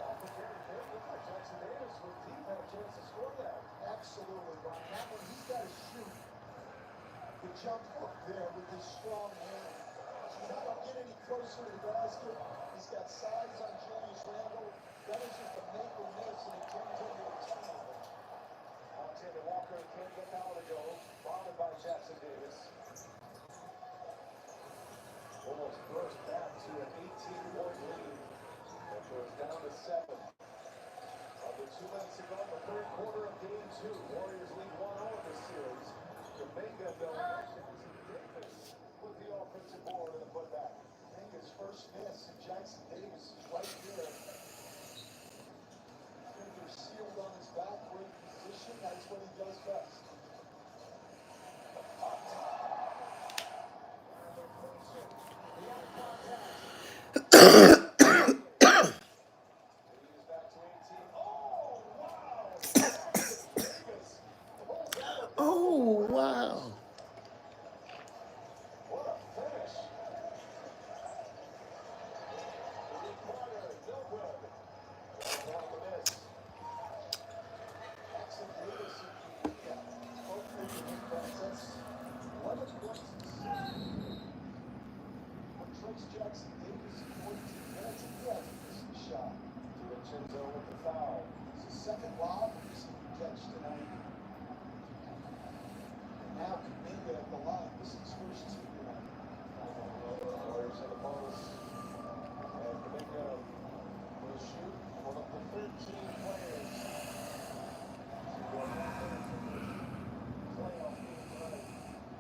Off of Gary Payton. Looks like Jackson Davis with deep had a chance to score that. Absolutely, Brian. That one, he's got to shoot the jump hook there with his strong hand. He's not going to get any closer to the basket. He's got size on Julius Randle. That is just a make or miss, and it turns into a turnover. Alexander Walker can't get down to go. Bothered by Jackson Davis. Almost burst back to an 18-point lead. That goes down to 7. Under 2 minutes to go in the third quarter of game 2. Warriors lead 1-0 in this series. Kuminga, though, Davis with the offensive board and the putback. Kuminga's first miss, and Jackson Davis is right there. Fingers sealed on his back, great position. That's what he does best. Oh, wow. What a finish. No good. On the miss. Jackson Davis and Kuminga both making impacts. That's 11 points in 6. For Trace Jackson Davis in 14 minutes, and he hasn't missed a shot. DiVincenzo with the foul. It's his second lob receiving catch tonight. And now Kuminga at the line. This is his first 2 tonight. Warriors in the bonus. And Kuminga will shoot. One of the 13 players to go out there for the playoff game tonight.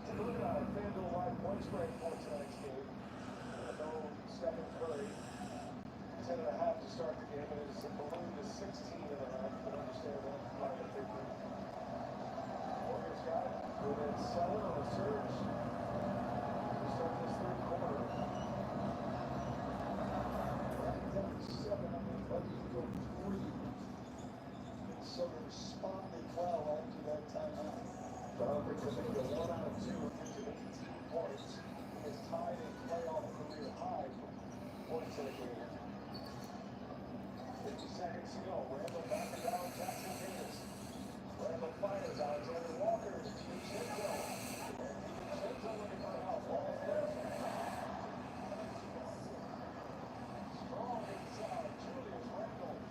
Take a look at our FanDuel Live point spread for tonight's game. No Stephen Curry. 10.5 to start the game. It is a balloon to 16.5. You can understand that line of thinking. Warriors got it. Good in 7 on the surge. To start this third quarter. Right down to 7 on the buddy to go 3. Minnesota responded well after that timeout. Jonathan Kuminga 1 out of 2 gives him 18 points. He is tied a playoff career high for points in a game. 50 seconds to go. Randall back down Jackson Davis. Randall fires Alexander Walker to DiVincenzo. And DiVincenzo looking for help. Ball flips. Strong inside. Julius Randle.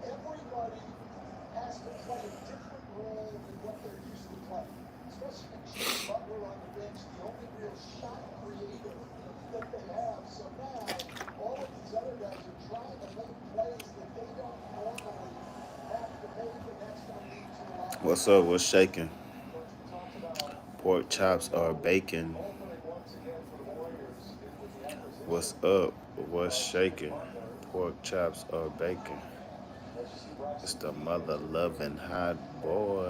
Everybody has to play a different role than what they're used to playing. Especially with Jimmy Butler on the bench, the only real shot creator that they have. So now, all of these other guys are trying to make plays that they don't normally have to make, and that's going to lead to a lot of. What's up? What's shaking? Coach, we talked about Pork chops are bacon. opening once again for the Warriors with the acquisition. What's up? What's shaking? Pork chops are bacon. As you see, Bryson It's the mother loving hot boys.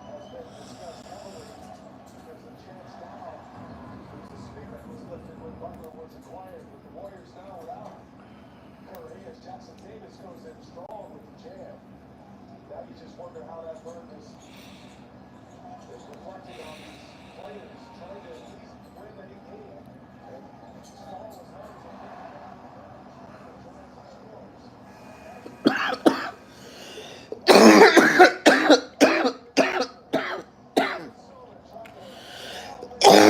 has been discussed heavily because the chance now, the spirit was lifted when Butler was acquired, with the Warriors now without Curry as Jackson Davis goes in strong with the jam. Now you just wonder how that burn is reflecting on these players trying to at least win the Surges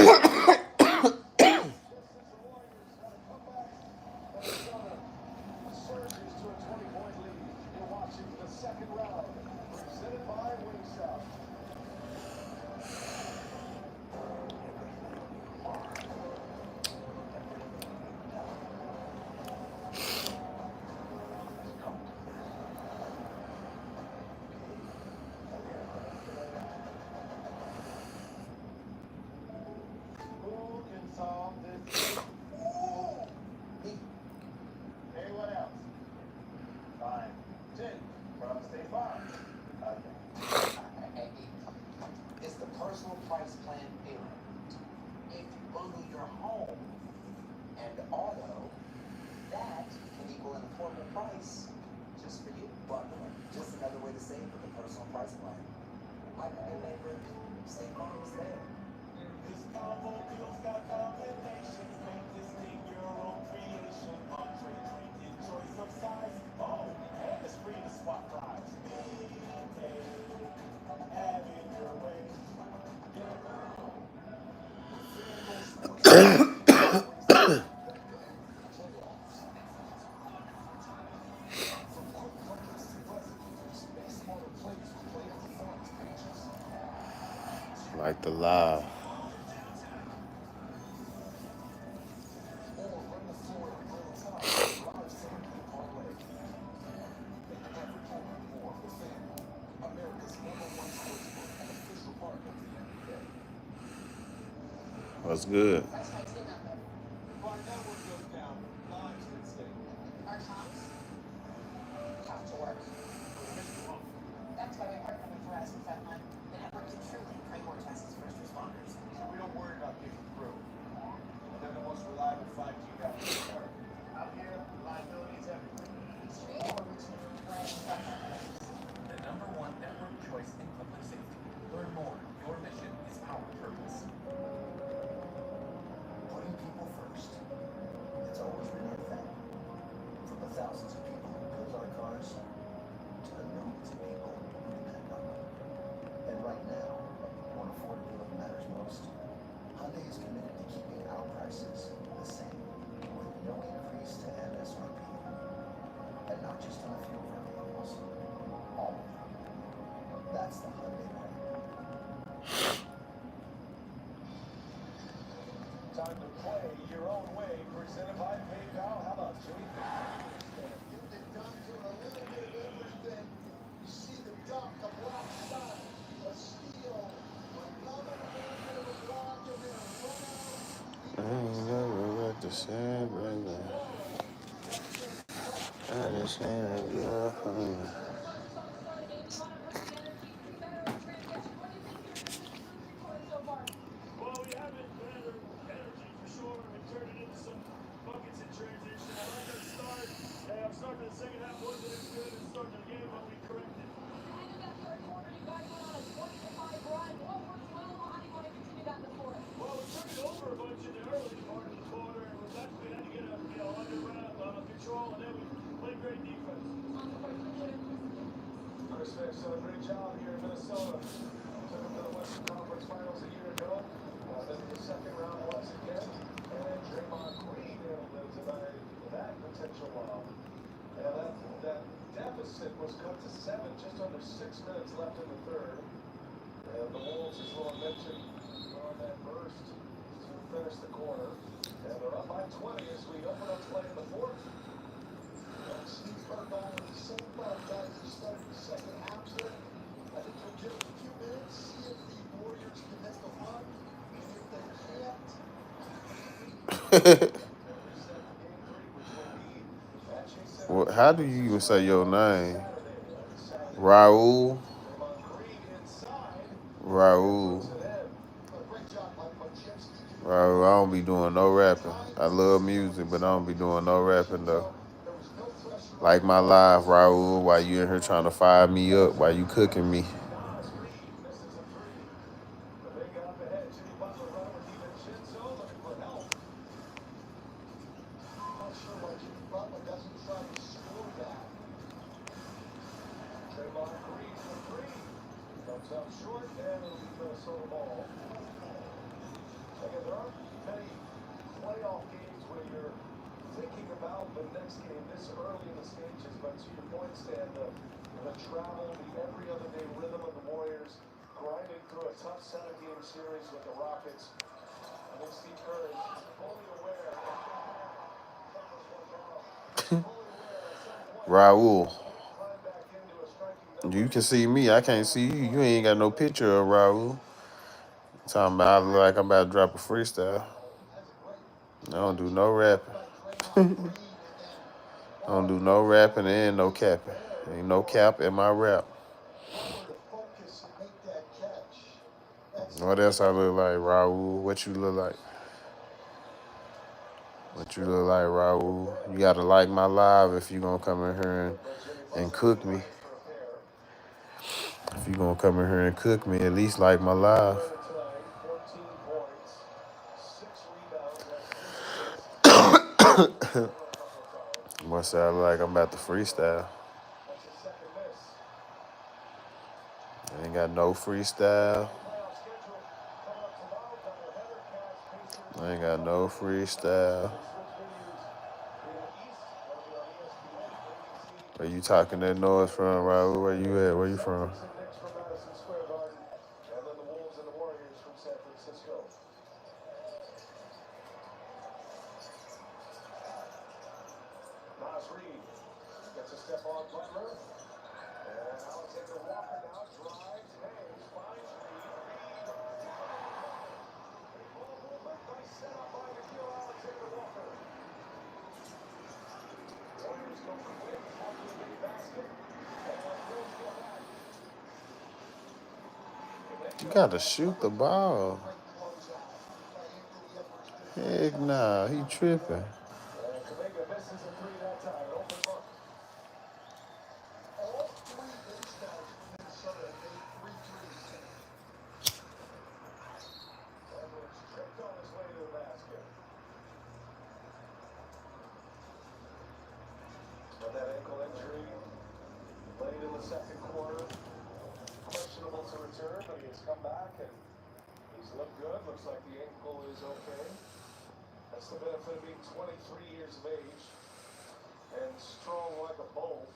to a 20-point lead. You're watching the second round, presented by Wingstop. Who can solve this? Me. Anyone else? Fine. Jin from State Farm. Okay. It's the personal price plan payment. If you bundle your home and auto, that can equal an affordable price just for you. Bundling, just another way to save with the personal price plan. Like a good neighbor, State Farm is there. This combo deal's got combinations. Make this thing your own creation. Entree, drink, your choice of size. Oh, and it's free to swap fries. Have it your way. Like the live. What's good? Tough to work. That's why we partner with Verizon Frontline, the network that truly prioritizes first responders. So we don't worry about getting through. They're the most reliable 5G network in America. Out here, reliability is everything. Straight or routine, Verizon Frontline. The #1 network choice in public safety. Learn more. Your mission is our purpose. Putting people first. It's always been our thing. From the thousands of people who build our cars to the millions of people who depend on them. And right now, when affordability matters most, Hyundai is committed to keeping our prices the same, with no increase to MSRP. And not just on a few of our vehicles, all of them. That's the Hyundai way. Time to play your own way, presented by PayPal. How about Jimmy? Get the dunk doing a little bit of everything. You see the dunk, a block shot, a steal, another little bit of a block, and then a run out. I ain't never read the same brother. I just ain't good for me. Well, we haven't better energy for sure. We turned it into some buckets in transition. I like our start. Hey, I'm starting the second half wasn't as good as starting the game, but we corrected. Well, we turned it over a bunch in the early part of the quarter, and we had to get a under control, and then we played great defense. Chris Finch done a great job here in Minnesota. Took them to the Western Conference Finals a year ago. Then to the second round once again. And Draymond Green denied that potential lob. And that deficit was cut to 7, just under 6 minutes left in the third. And the Wolves, as Lauren mentioned, on that burst to finish the quarter. And they're up by 20 as we open up play in the fourth. Steve Burkholm with the same thought guys who started the second half there. I think we'll give it a few minutes, see if the Warriors can make a run. And if they can't, Well, how do you even say your name? Raul? Raul. Raul, I don't be doing no rapping. I love music, but I don't be doing no rapping though. Like my live, Raul, while you in here trying to fire me up, while you cooking me. thinking about the next game this early in the stages, but to your point, Stan, the travel, the every other day rhythm of the Warriors, grinding through a tough 7-game series with the Rockets. I think Steve Kerr is fully aware. Raul. You can see me. I can't see you. You ain't got no picture of Raul. Talking about I look like I'm about to drop a freestyle. I don't do no rapping. I don't do no rapping and no capping. Ain't no cap in my rap. What else I look like, Raul? What you look like? What you look like, Raul? You gotta like my live if you gonna come in here and cook me. If you gonna come in here and cook me, at least like my live. Must sound like I'm about to freestyle. I ain't got no freestyle. I ain't got no freestyle. Where you talking that noise from, Raul? Where you at? Where you from? Gets a step on Butler. And Alexander Walker now drives, hangs, finds Reed. Ball movement, nice setup by Nikhil Alexander Walker. Warriors go quick, after the big basket. And Bills go back. You gotta shoot the ball. Heck nah, he tripping. And Kuminga misses a three that time. An open look. All three base guys for Minnesota have made 3 threes. Edwards tripped on his way to the basket. But that ankle injury late in the second quarter. Questionable to return, but he has come back and he's looked good. Looks like the ankle is okay. That's the benefit of being 23 years of age and strong like a bull.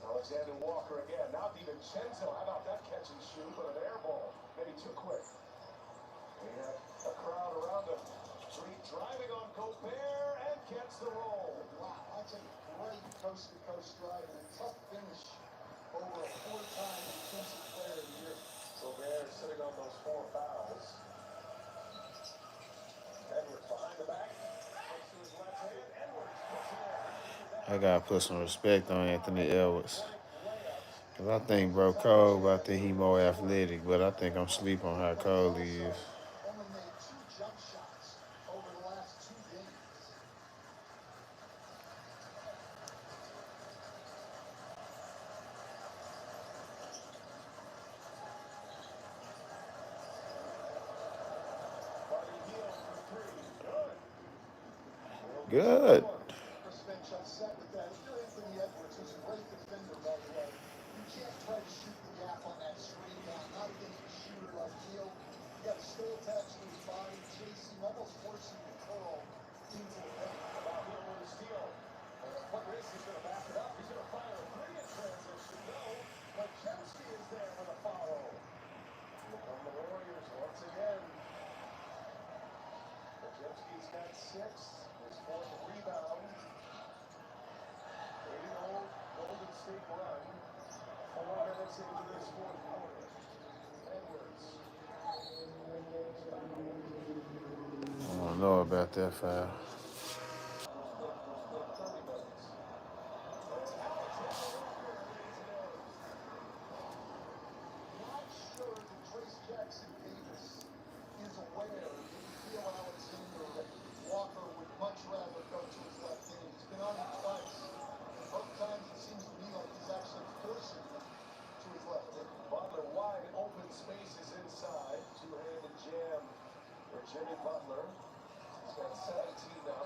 Alexander Walker again. Now DiVincenzo. How about that catch and shoot, but an air ball. Maybe too quick. We have a crowd around him. Reed driving on Gobert and gets the roll. Wow, that's a great coast-to-coast drive and a tough finish over a 4-time defensive player of the year. Gobert sitting on those 4 fouls. Edwards behind the back. Looks to his left hand. Edwards puts it in. I gotta put some respect on Anthony Edwards. Cause I think bro cold, but I think he more athletic. But I think I'm sleep on how cold he is. Only made 2 jump shots over the last 2 games. Good. Chris Finch upset with that. If you're Anthony Edwards, who's a great defender, by the way, you can't try to shoot the gap on that screen down. Not against a shooter like Neal. You got to stay attached to his body, chasing, almost forcing the curl into the paint. About here with a steal. What race is going to back it up? He's going to fire a 3 in transition. No, but Chelsea is there with a follow. Here come the Warriors once again. Jemski's got 6. His 4th rebound. 80-old Golden State run. 4 minutes into this 4th quarter. Edwards. I don't know about that foul. Not sure that Trace Jackson Davis is aware that Nikhil Alexander Walker would much rather go to his left hand. He's been on him twice. Both times it seems to me like he's actually forcing him to his left hand. Butler wide open spaces inside. Two-handed jam for Jimmy Butler. He's got 17 now.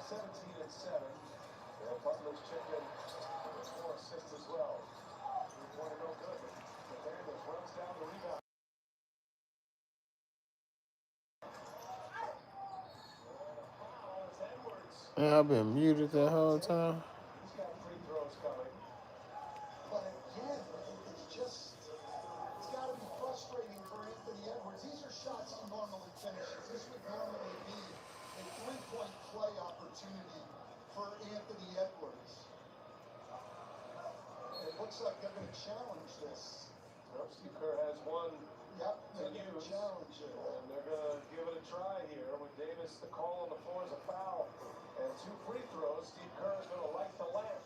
Man, I've been muted that whole time. He's got free throws coming. But again, it's got to be frustrating for Anthony Edwards. These are shots he normally finishes. This would normally be a three-point play opportunity for Anthony Edwards. It looks like they're going to challenge this. Well, Steve Kerr has one. Yep, they're going to challenge it. And they're going to give it a try here with Davis. The call on the floor is a foul. And 2 free throws. Steve Kerr is going to light the lamp.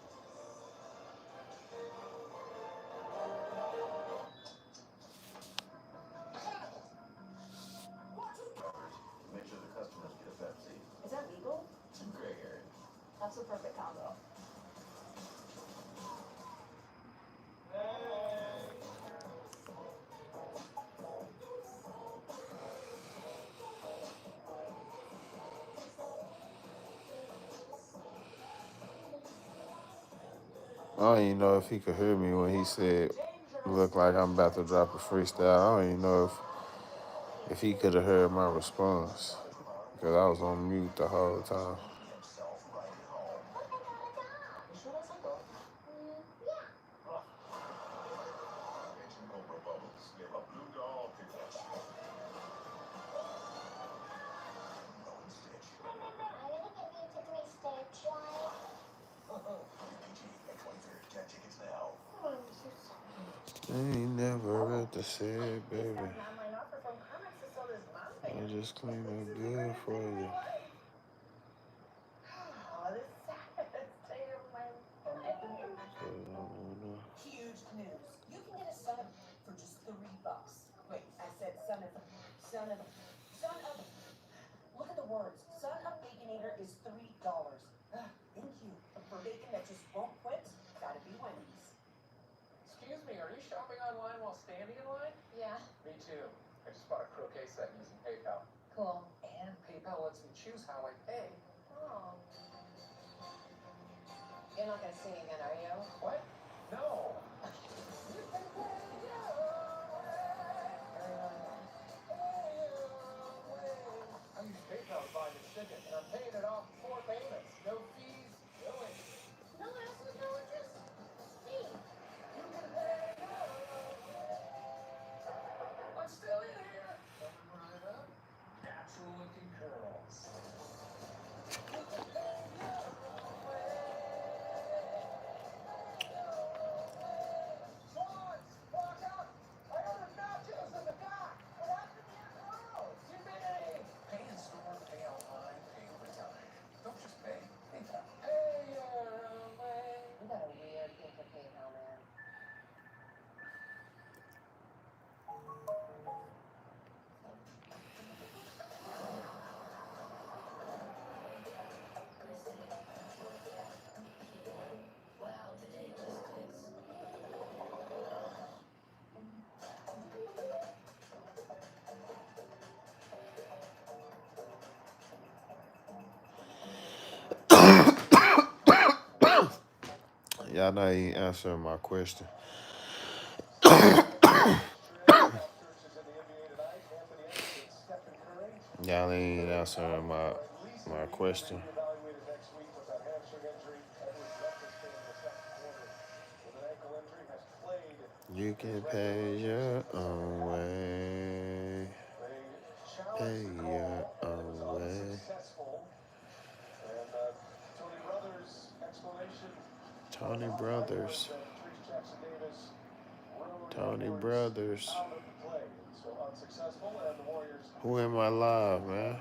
Make sure the customers get a Pepsi. Is that legal? It's a gray area. That's the perfect combo. I don't even know if he could hear me when he said, "Look like I'm about to drop a freestyle." I don't even know if he could have heard my response because I was on mute the whole time. Himself right at home. You sure that's like a... Ancient Cobra Bubbles gave a blue dog Pikachu. No Stitch. PG at 23rd. Get tickets now. I ain't never at the said, baby. I just clean up good for you. Huge news. You can get a son of for just $3. Wait, I said son of. Look at the words. Son of Baconator is $3. Thank you. For bacon that just won't quit, gotta be Wendy's. Excuse me, are you shopping online while standing in line? Yeah, Me too. I just bought a croquet set using PayPal. cool. And PayPal lets me choose how I pay. Oh. You're not gonna sing again, are you? What? No. I use PayPal to buy this ticket, and I'm paying it off in 4 payments. No fees, no interest. No hassle, no interest. Me. I'm still in here. Coming right up. Natural looking curls. Swans, walk up. I ordered nachos in the back. What happened to your curls? You big. Pay in store, pay online, pay over time. Don't just pay. PayPal. Pay your own way. You got a weird thing for PayPal, man. Y'all not even answering my question. Y'all ain't answering my question. You can pay your own way. Pay your own way. Tony Brothers. Tony Brothers. Who am I live, man?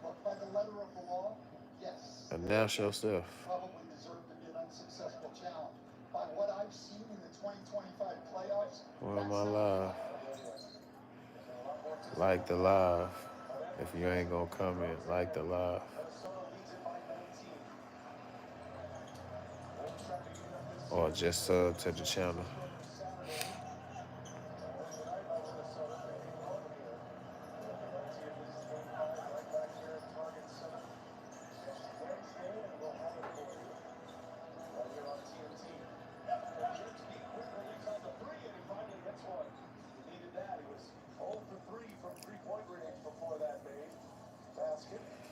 But by the letter of the law, yes. Announce yourself. Probably deserve to be an unsuccessful challenge. By what I've seen in the 2025 playoffs, Who am I live? Like the live. If you ain't gonna comment, like the live. Or just sub to the channel.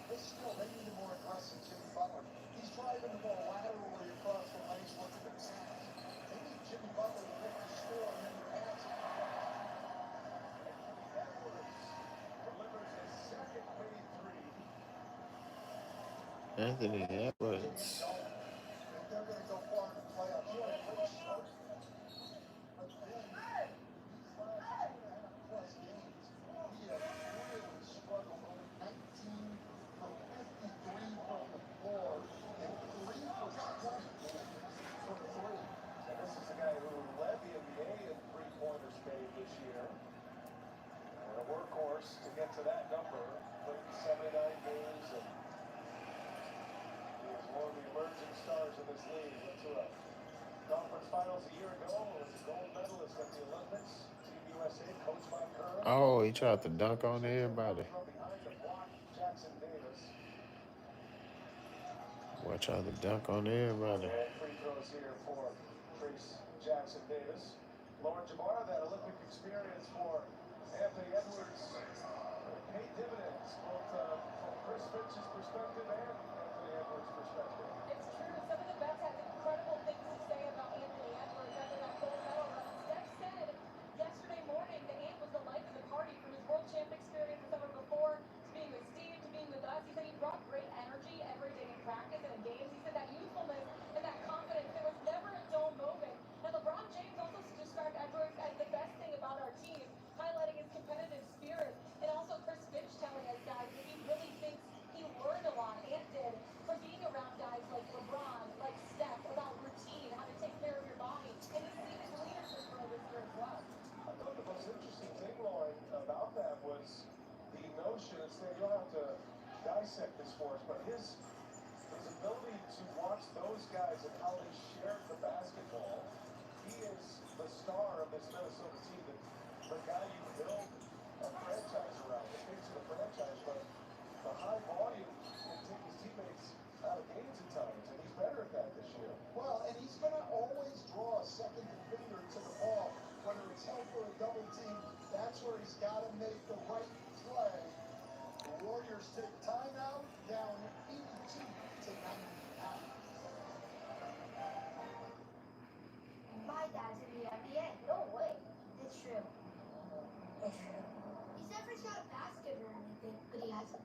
This still, they need to Anthony Edwards. If they're going to go far in the playoffs, you had a great start. But then, these last 2.5+ games, he has really struggled. Only 19 from 53 from the floor and 3 for 20 from 3. And this is a guy who led the NBA in three-pointers made this year. And a workhorse to get to that number. Played 79 games, and he is one of the emerging stars of this league. Went to a conference finals a year ago. Was a gold medalist at the Olympics. Team USA, coached by Kerr. Oh, he tried to dunk on everybody. From behind to block Jackson Davis. Boy, tried to dunk on everybody. And free throws here for Trace Jackson Davis. Lauren Jabbar, that Olympic experience for Anthony Edwards paid dividends, both from Chris Finch's perspective and Anthony Edwards' perspective. It's true. Some of the vets had incredible things to say about Anthony Edwards after that gold medal run. Steph said yesterday morning that Ant was the life of the party, from his world champ experience the summer before to being with Steve to being with us. He said he brought great energy every day in practice and in games. He said that youthfulness and that confidence, there was never a dull moment. And LeBron James also described Edwards as the best thing about our team, highlighting his competitive spirit. And also Chris Finch telling us, guys, that he really thinks he learned a lot, and did, from being around guys like LeBron, like Steph, about routine, how to take care of your body. And he's seen his leadership grow this year as well. I thought the most interesting thing, Lauren, about that was the notion, and you don't have to dissect this for us, but his ability to watch those guys and how they shared the basketball. He is the star of this Minnesota team, the guy you build a franchise around, the face of the franchise, but the high volume can take his teammates out of games at times, and he's better at that this year. Well, and he's going to always draw a second defender to the ball, whether it's help or a double team. That's where he's got to make the right play. The Warriors take timeout, down 82 to 99. My dad's in the NBA. No way. It's true. It's true. He's never shot a basket or anything, but he has a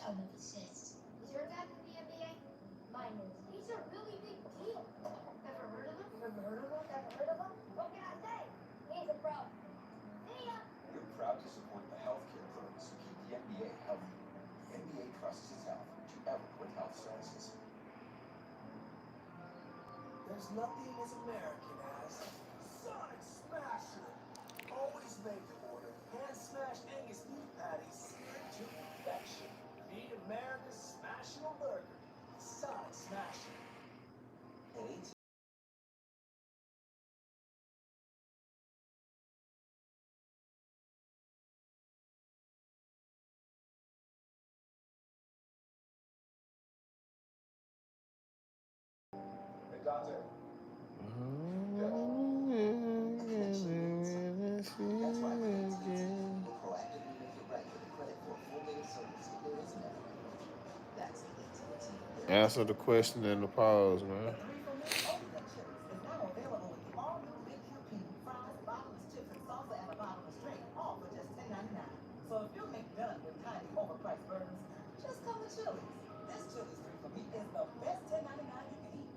ton of assists. Is your dad in the NBA? Mine is. He's a really big deal. Ever heard of him? Never heard of him? Never heard of him? What can I say? He's a pro. See ya. We're proud to support the healthcare pros who keep the NBA healthy. The NBA trusts its health to Everett Health Services. There's nothing as American as Sonic Smasher. Always made to order. Hand-smashed Angus beef patties seared to perfection. Meet America's Smashable Burger. Sonic Smasher. Hey, Dante. That's why Credit Suisse will proactively make it right with a credit for a full day of service if there is an error. That's AT&T. Answer the question in the pause, man. The 3 for Me Ultimate Chips is now available with the all-new Big QP, fries, bottomless chips, and salsa, and a bottomless drink, all for just $10.99. So if you're McDone with tiny overpriced burgers, just come to Chili's. This Chili's 3 for Me is the best $10.99 you can eat.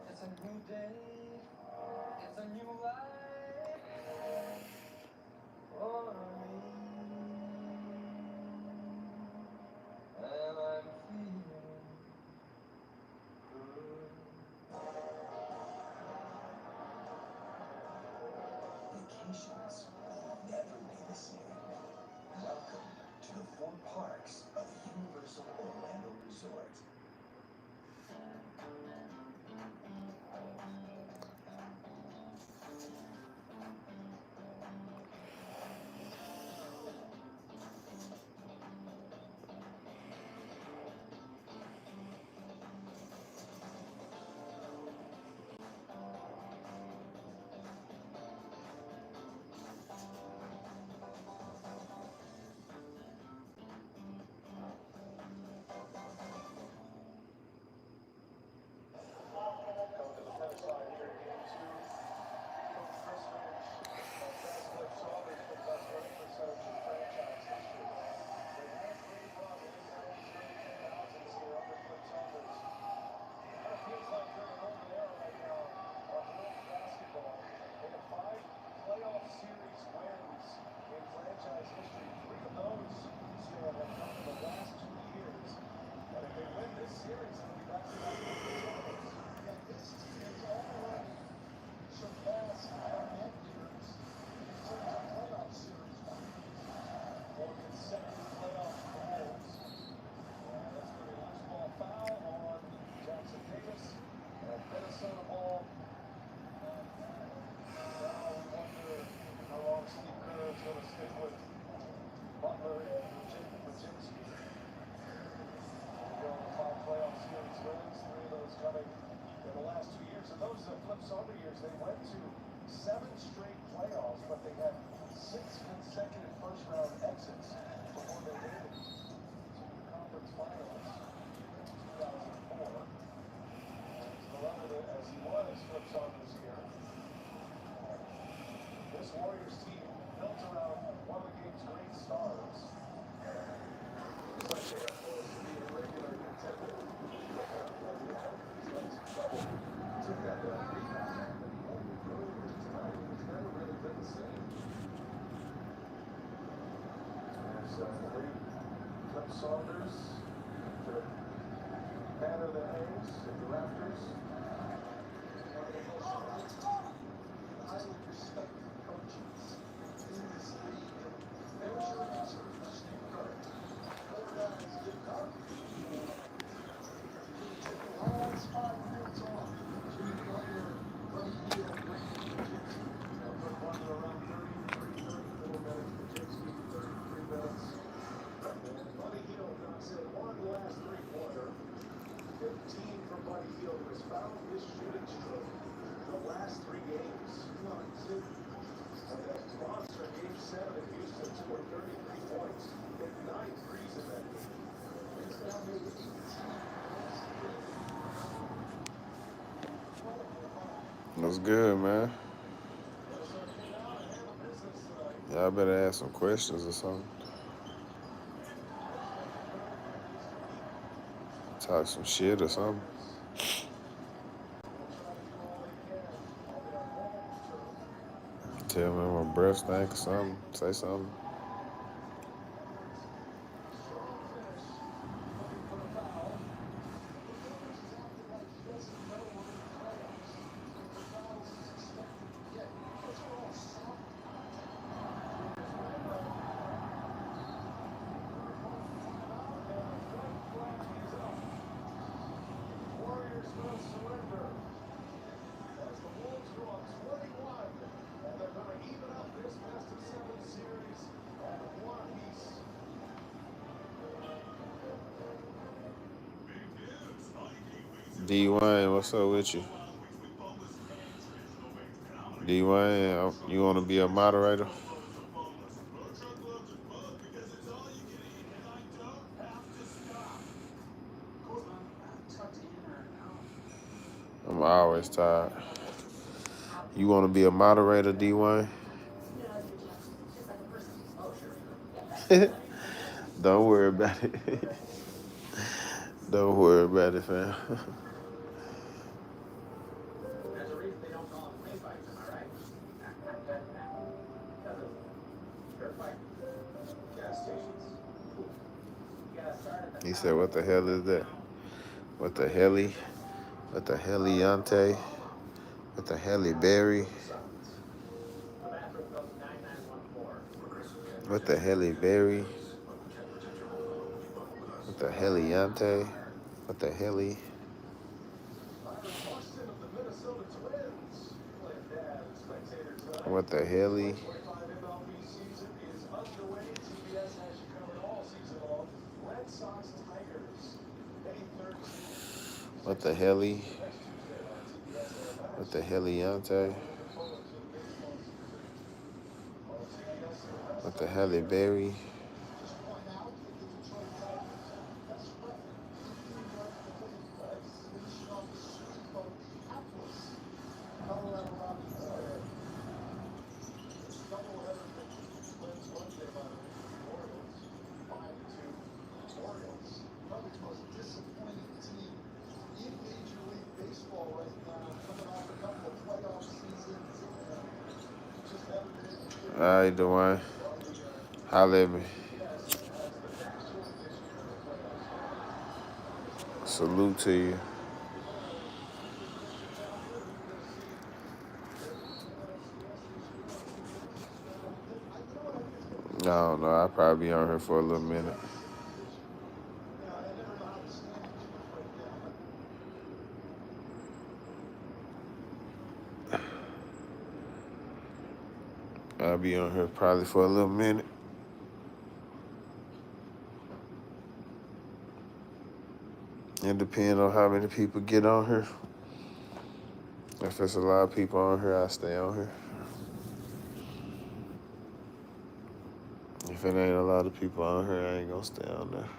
It's a new day. It's a new life for me. And I'm feeling good. Vacations will never be the same. Welcome to the 4 parks of Universal Orlando Resort. went to 7 straight playoffs, but they had 6 consecutive first-round exits before they made it to the conference finals in 2004. As beloved as he was, flips on this year. This Warriors team built around one of the game's great stars. It's like they are close to being a regular contender. Took that rebound, but he had the earlier tonight. It's never really been the same. There's Lee Flip Saunders to banner the Hayes at the Raptors. Highly respected coaches in this league. There's your answer, Steve Kerr. 4 guys get cut. Take the last 5 minutes off. Jimmy Butler, Buddy Hield, Brandon Richardson. Put Butler around 34 minutes, Pajinski 33 minutes. And Buddy Hield knocks in one last three-pointer. 15 from Buddy Hield, who has found his shooting stroke the last 3 games. And that monster game 7 in Houston scored 33 points. Hit 9 threes in that game. He's now made 18. What's good, man? Y'all better ask some questions or something. Talk some shit or something. Tell me my breath stank or something. Say something. Warriors will surrender as the Wolves go on 21, and they're going to even up this best-of-7 series at 1 apiece. D Wayne, what's up with you? D Wayne, you want to be a moderator? I'm always tired. You want to be a moderator, D Wayne? Don't worry about it. Don't worry about it, fam. There's a reason they don't call them play fights, am I right? Because of JrFifteen. Gas stations. You gotta start at the He said, what the hell is that? What the helly? What the heliante? What the helly berry? The bathroom goes 9914. What the helly berry? What the heliante? What the helly? Byron Buxton of the Minnesota Twins played dad and spectators tonight. What the helly? 25 MLB season is underway. TBS has you covered all season long. Red Sox Tigers, May 13th. What the helly? Next Tuesday on TBS. What the heliante? What the helly berry? Just point out that the Detroit Tigers, that's what finishing off the sweep of Atlas, Colorado Rockies. Doubleheader that wins Monday by the Orioles, 5-2 Orioles. Probably the most disappointing team in Major League Baseball right now, coming off a couple of playoff seasons. Just haven't been able to. All right, Dwayne. Holla at me. Salute to you. I don't know. I'll probably be on here for a little minute. I'll be on here probably for a little minute. It depends on how many people get on here. If there's a lot of people on here, I stay on here. If it ain't a lot of people on here, I ain't gonna stay on there.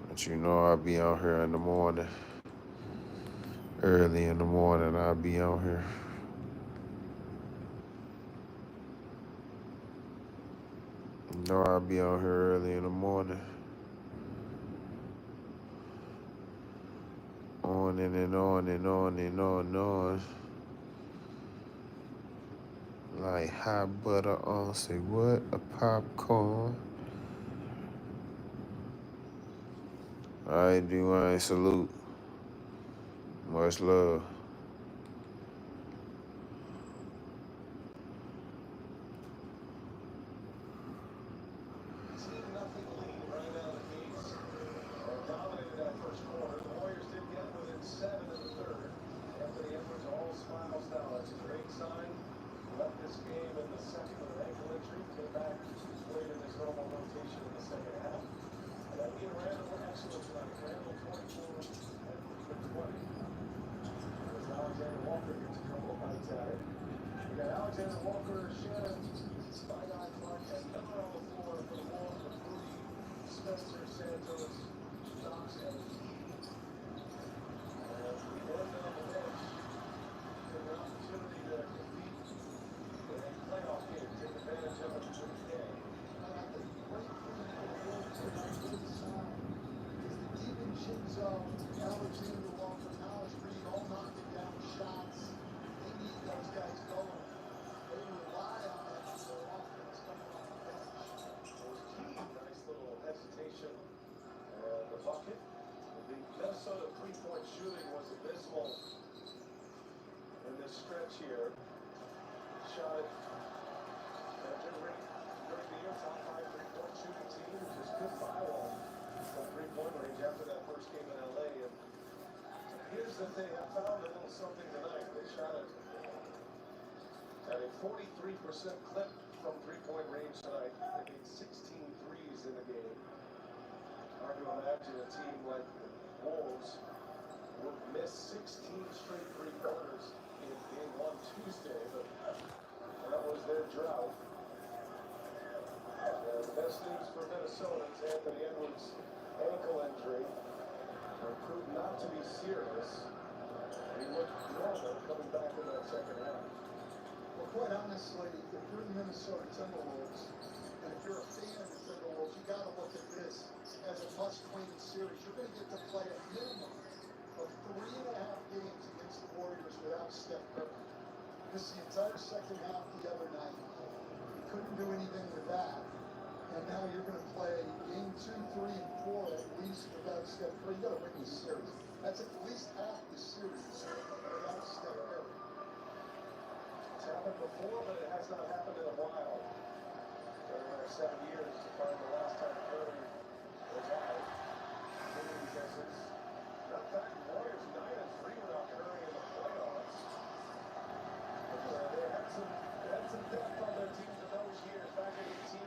But you know I'll be on here in the morning. Early in the morning, I'll be on here. You know I'll be on here early in the morning. On and on and on and on and on. Like hot butter on, say what? A popcorn. I do, I salute. Much love. Lead right out of the gates. Dominated that first quarter. The Warriors did get within 7 in the third. Anthony Edwards all smiles now. That's a great sign. Left this game in the second with an ankle injury. Came back, played in his normal rotation in the second half. And he and Randall were excellent tonight. Randall 24, Edwards with 20. As Alexander Walker gets a couple of bites at it. We got Alexander Walker, Shannon, Spy-Eye Clark, and Miller on the floor for the Wolves with Rudy, Spencer, Santos, Knox, and Key. And Gordon on the bench getting an opportunity to compete in a playoff game, take advantage of it when he can. The great thing for the Wolves tonight is the deep in chin zone. Alexander Walker, Knowledge Reed, all knocking down shots. They need those guys going. They rely on that for their offense coming off the bench. There's Key, nice little hesitation and the bucket. The Minnesota three-point shooting was abysmal in this stretch here. Shot it at a good rate during the year. Top 5 three-point shooting team. Just couldn't buy one from three-point range after that first game in LA. And here's the thing, I found a little something tonight. They shot it at a 43% clip from three-point range tonight. They made 16 threes in the game. Hard to imagine a team like the Wolves would miss 16 straight three-pointers in game 1 Tuesday, but that was their drought. And the best news for Minnesota is Anthony Edwards' ankle injury proved not to be serious. He looked normal coming back in that second half. Well, quite honestly, if you're the Minnesota Timberwolves, and if you're a fan of the Timberwolves, you got to look at this as a must-win series. You're going to get to play a minimum of 3.5 games against the Warriors without Steph Curry. This is the entire second half the other night. You couldn't do anything with that. And now you're going to play game 2, 3, and 4 at least without Steph Curry. You got to win this series. That's at least half the series without Steph Curry. It's happened before, but it has not happened in a while. During the last 7 years to find the last time Curry was out. Many guesses. Not fact, Warriors 9-3 without Curry in the playoffs. But they had some depth on their teams in those years. Back in 18,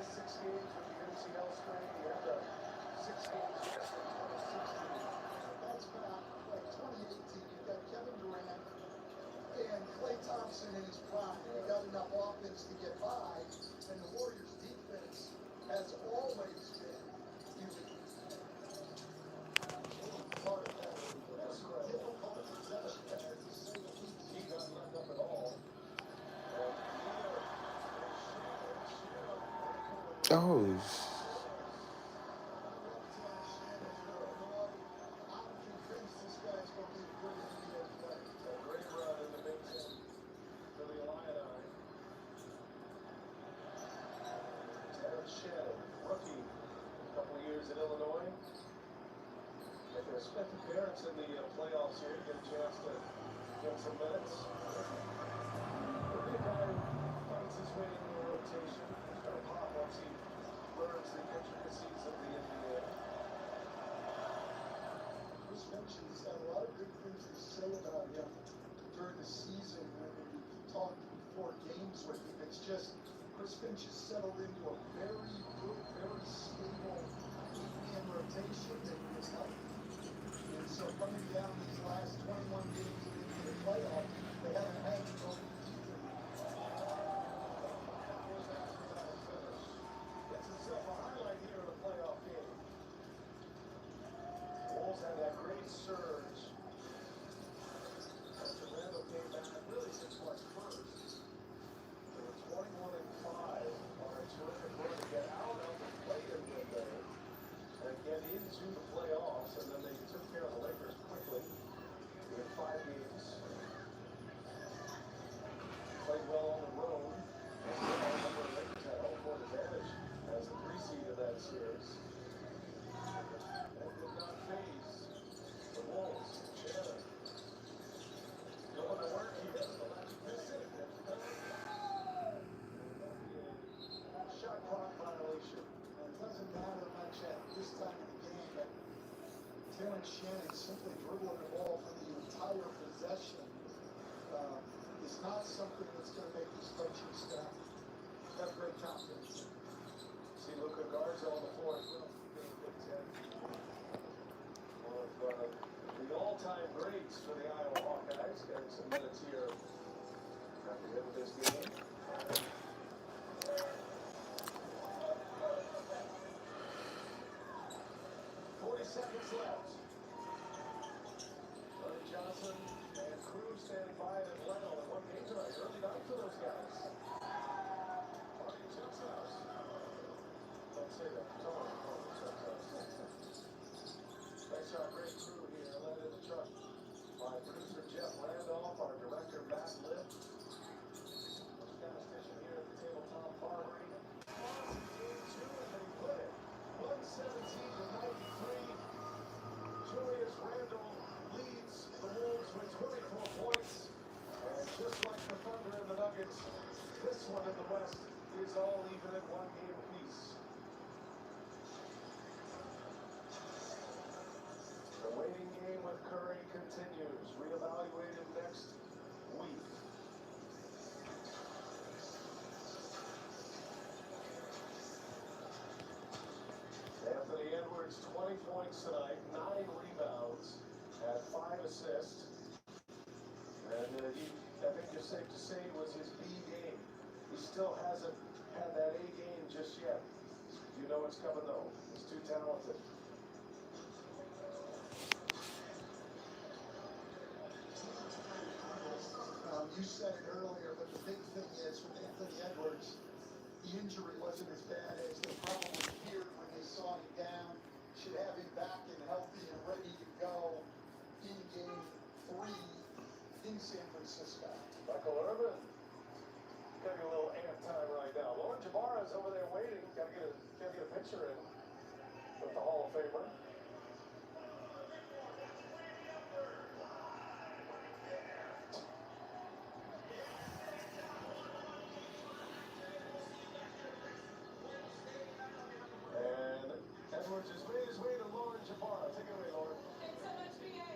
missed 6 games with the MCL strain. He had 6 games missed in 2016. That's back like 2018. You've got Kevin Durant and Klay Thompson in his prime. You got enough offense to get by, and the Warriors' defense has always been elite. Part of that was difficult possession, to say the least. He got knocked up at all. Oh, Rookie, a couple of years in Illinois. Making a fifth appearance in the playoffs here, get a chance to get some minutes. He'll be a guy who finds his way into the rotation. He's going to pop once he learns the intricacies of the NBA. Chris mentioned he's got a lot of good things to say about him during the season when we talked before games with him. It's just Chris Finch has settled into a very good, very stable eight-man rotation that is healthy. And so coming down these last 21 games into the playoff, they haven't had to go Gets himself a highlight here in the playoff game. Wolves had that great surge. After Randall came back really since March 1st. They were 21-5 on a terrific run to get out of the play-in window and get into the playoffs, and then they took care of the Lakers quickly in 5 games. Played well on the road. The Lakers had home court advantage as a 3 seed of that series. That did not faze the Wolves. Shannon going to work here. The last piston. Shot clock violation. It doesn't matter much at this time of the game, but Terrence Shannon simply dribbling the ball for the entire possession is not something that's going to make this coaching staff have great confidence. See Luka Garza on the floor as well. Big Ten. One of the all-time greats for the Iowa Hawkeyes. Getting some minutes here at the end of this game. 40 seconds left. Larry Johnson and Cruz standing by in Atlanta in one game tonight. Early night for those guys. Party at Chuck's house. Don't say that. Come on. Chuck's house. Thanks to our great crew here, led in the truck by producer Jeff Randolph, our director Matt Lipp. Statistician here at the table, Tom Farbery. Lost game 2 and they put it 117-93. Julius Randle leads the Wolves with 24 points. And just like the Thunder and the Nuggets, this one in the West is all even at 1 game apiece. The waiting game with Curry continues. Reevaluated next week. Anthony Edwards, 20 points tonight, 9 rebounds, had 5 assists. And I think it's safe to say it was his B game. He still hasn't had that A game just yet. You know it's coming though. He's too talented. You said it earlier, but the big thing is with Anthony Edwards, the injury wasn't as bad as they probably feared when they saw him down. Should have him back and healthy and ready to go in game 3 in San Francisco. Michael Irvin, getting a little amp time right now. Lauren Jabara's over there waiting. Gotta get a picture in with the Hall of Famer. And Edwards has made his way to Lauren Jabara. Take it away, Lauren. Thanks so much, BA.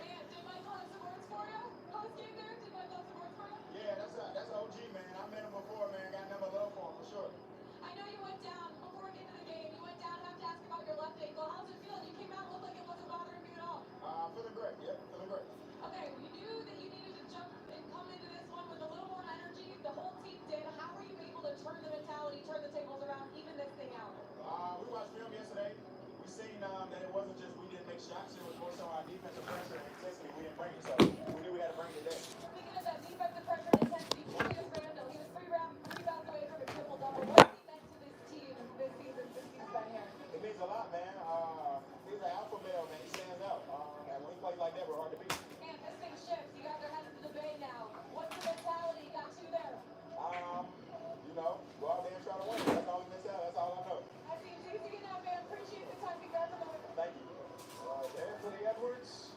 And did Mike have some words for you? Post game there? Did Mike have some words for you? Yeah, that's OG, man. I met him before, man. Got nothing but love for him, for sure. I know you went down before we get to the game. You went down. I have to ask about your left ankle. How's it feeling? You came out, looked like it wasn't bothering you at all. Feeling great. Yep, feeling great. Okay, you knew that you needed to jump and come into this one with a little more energy. The whole team did. How were you able to turn the mentality, turn the tables around, even this thing out? We watched film yesterday. We seen that it wasn't just we didn't make shots. It was more so our defensive pressure and intensity we didn't bring it. So we knew we had to bring it today. Speaking of that defensive pressure and intensity, Julius Randle, he was 3 rebounds away from a triple-double. What has he meant to this team this season since he's been here? It means a lot, man. He's an alpha male, man. He stands out. And when he plays like that, we're hard to beat. And this thing shifts. You guys are headed to the Bay now. What's the mentality got you there? Go out there and try to win. That's all we miss out. That's all I know. I see you easy now, man. Appreciate the time. Congrats on the win. Thank you. Anthony Edwards.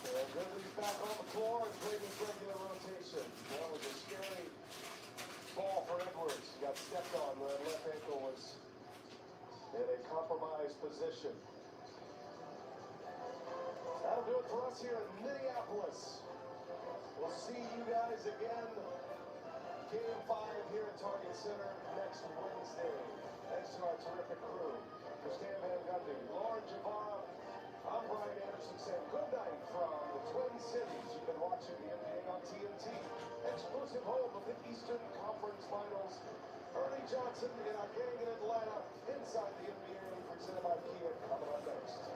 And good to be back on the floor and playing his regular rotation. That was a scary ball for Edwards. He got stepped on where the left ankle was in a compromised position. That'll do it for us here in Minneapolis. We'll see you guys again Target Center next Wednesday. Thanks to our terrific crew. For Stan Van Gundy, Lauren Javon, I'm Brian Anderson saying good night from the Twin Cities. You've been watching the NBA on TNT. Exclusive home of the Eastern Conference Finals. Ernie Johnson and our gang in Atlanta inside the NBA presented by Kia. Coming up next.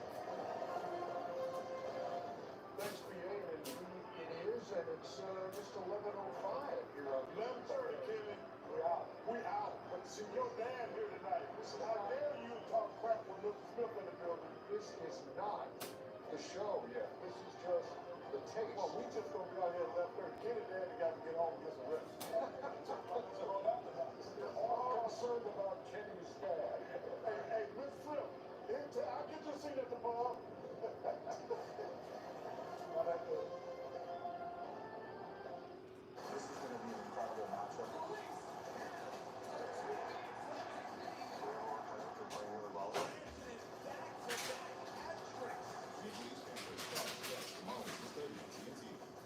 Thanks, PA, and indeed it is, and it's just 11:05 here on 11:30, Kenny. We out. We out. But see, your dad here tonight. Listen, how dare you talk crap with Luke Smith in the building? This is not the show yet. This is just the taste. Well, we just gonna be out here at 11:30. Kenny dad got to get home and get some rest. You're all concerned about Kenny's dad. Hey, Miss Flip, I'll get your seat at the bar. Not that good. This is going to be an incredible matchup.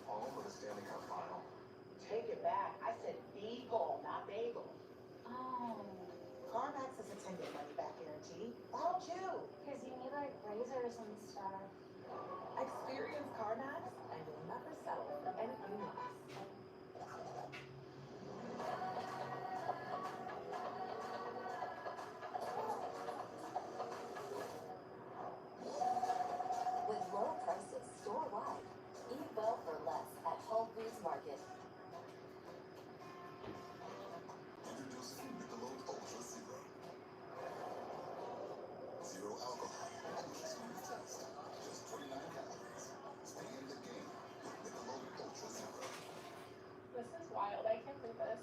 Home of the Stanley Cup final. Take it back. I said beagle, not bagel. Oh, CarMax is a 10-day money-back guarantee. Why don't you? Because you need like razors and stuff. experience CarMax and you'll never settle for anything less. With low prices store-wide, eat well for less at Whole Foods Market. Introducing Michelob Ultra Zero. Zero alcohol, ultra smooth taste, just 29 calories. Stay in the game with Michelob Ultra Zero. This is wild. I can't believe this.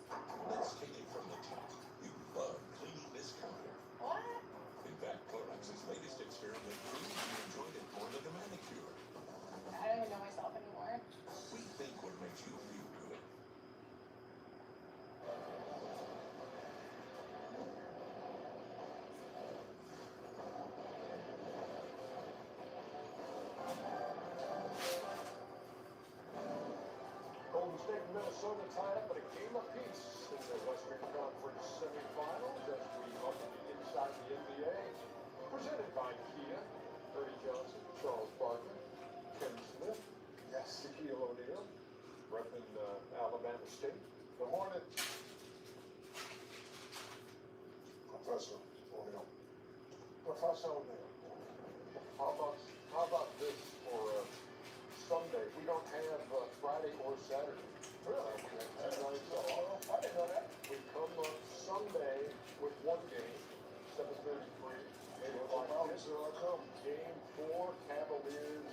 Let's take it from the top. You love cleaning this counter. What? In fact, Clorox's latest experiment proves you enjoyed it more than a manicure. I don't even know myself anymore. We think what makes you feel good. Golden State and Minnesota tied up at a game apiece in the Western Conference semifinals as we look at the inside the NBA. Presented by Kia, Ernie Johnson, Charles Barkley, Ken Smith, yes, Shaquille O'Neal, repping Alabama State. The Hornets. Professor O'Neal. Professor O'Neal. How about this for Sunday? We don't have Friday or Saturday. Really? We have 2 nights off. I didn't know that. We come on Sunday with one game, 7:33. Game 4, Cavaliers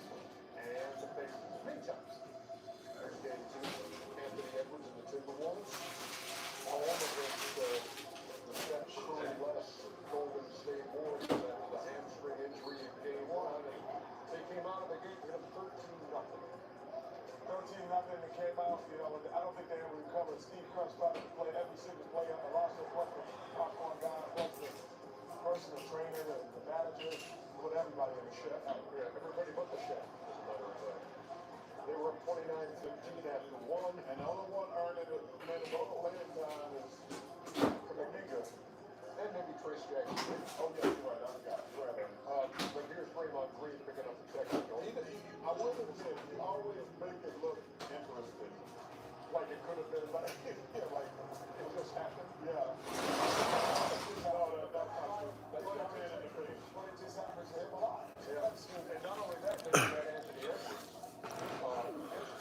and the Pacers. Meantime, there's game 2, Anthony Edwards and the Timberwolves. Home against the Steph Curry-less Golden State Warriors after the hamstring injury in game 1. And they came out of the gate with 13-0. 13-0 and came out, you know, and I don't think they ever recovered. Steve Kerr started to play every single play on the roster, plus the popcorn guy, plus the personal trainer, the manager, put everybody in the chef. Everybody but the chef, as a matter of fact. They were up 29-15 after 1. And the only one earning a minimum playing time is Kaminga. And maybe Trace Jackson. oh yeah, you're right, I forgot. You're right. But here's Draymond Green picking up the technical. I wonder if you always make it look interesting. Like it could have been, like, yeah, like it just happened. Yeah. But it just happens to him a lot. Yeah. And not only that, then you had Anthony Edwards.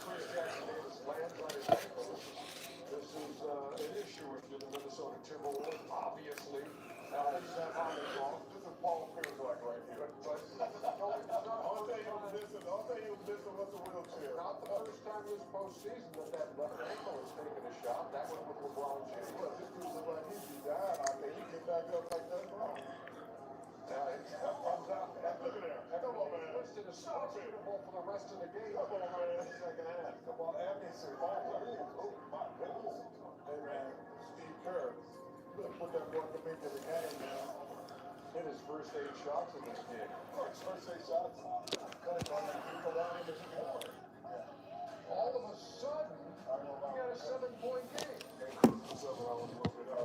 Chris Jackson Davis lands on his ankle. This is an issue with the Minnesota Timberwolves, obviously. He's not on his wrong. This is Paul Pierce right here. But no, it's not. All day he was missing was a wheelchair. Not the first time this postseason that left ankle has taken a shot. That one with LeBron James. Well, this dude look like he'd be dying out there. He get back up like that, bro. Comes out. Look at there. Come on, man. Listed as suitable for the rest of the game. Come on, man. Second half. Come on, Anderson. Oh, my goodness. Hey, man. Steve Kerr. Look, put that boy Kaminga in the game, man. Hit his first 8 shots in this game. First 8 shots. Cut it on that people down in this corner. All of a sudden, he got a 7-point game. So I was looking up.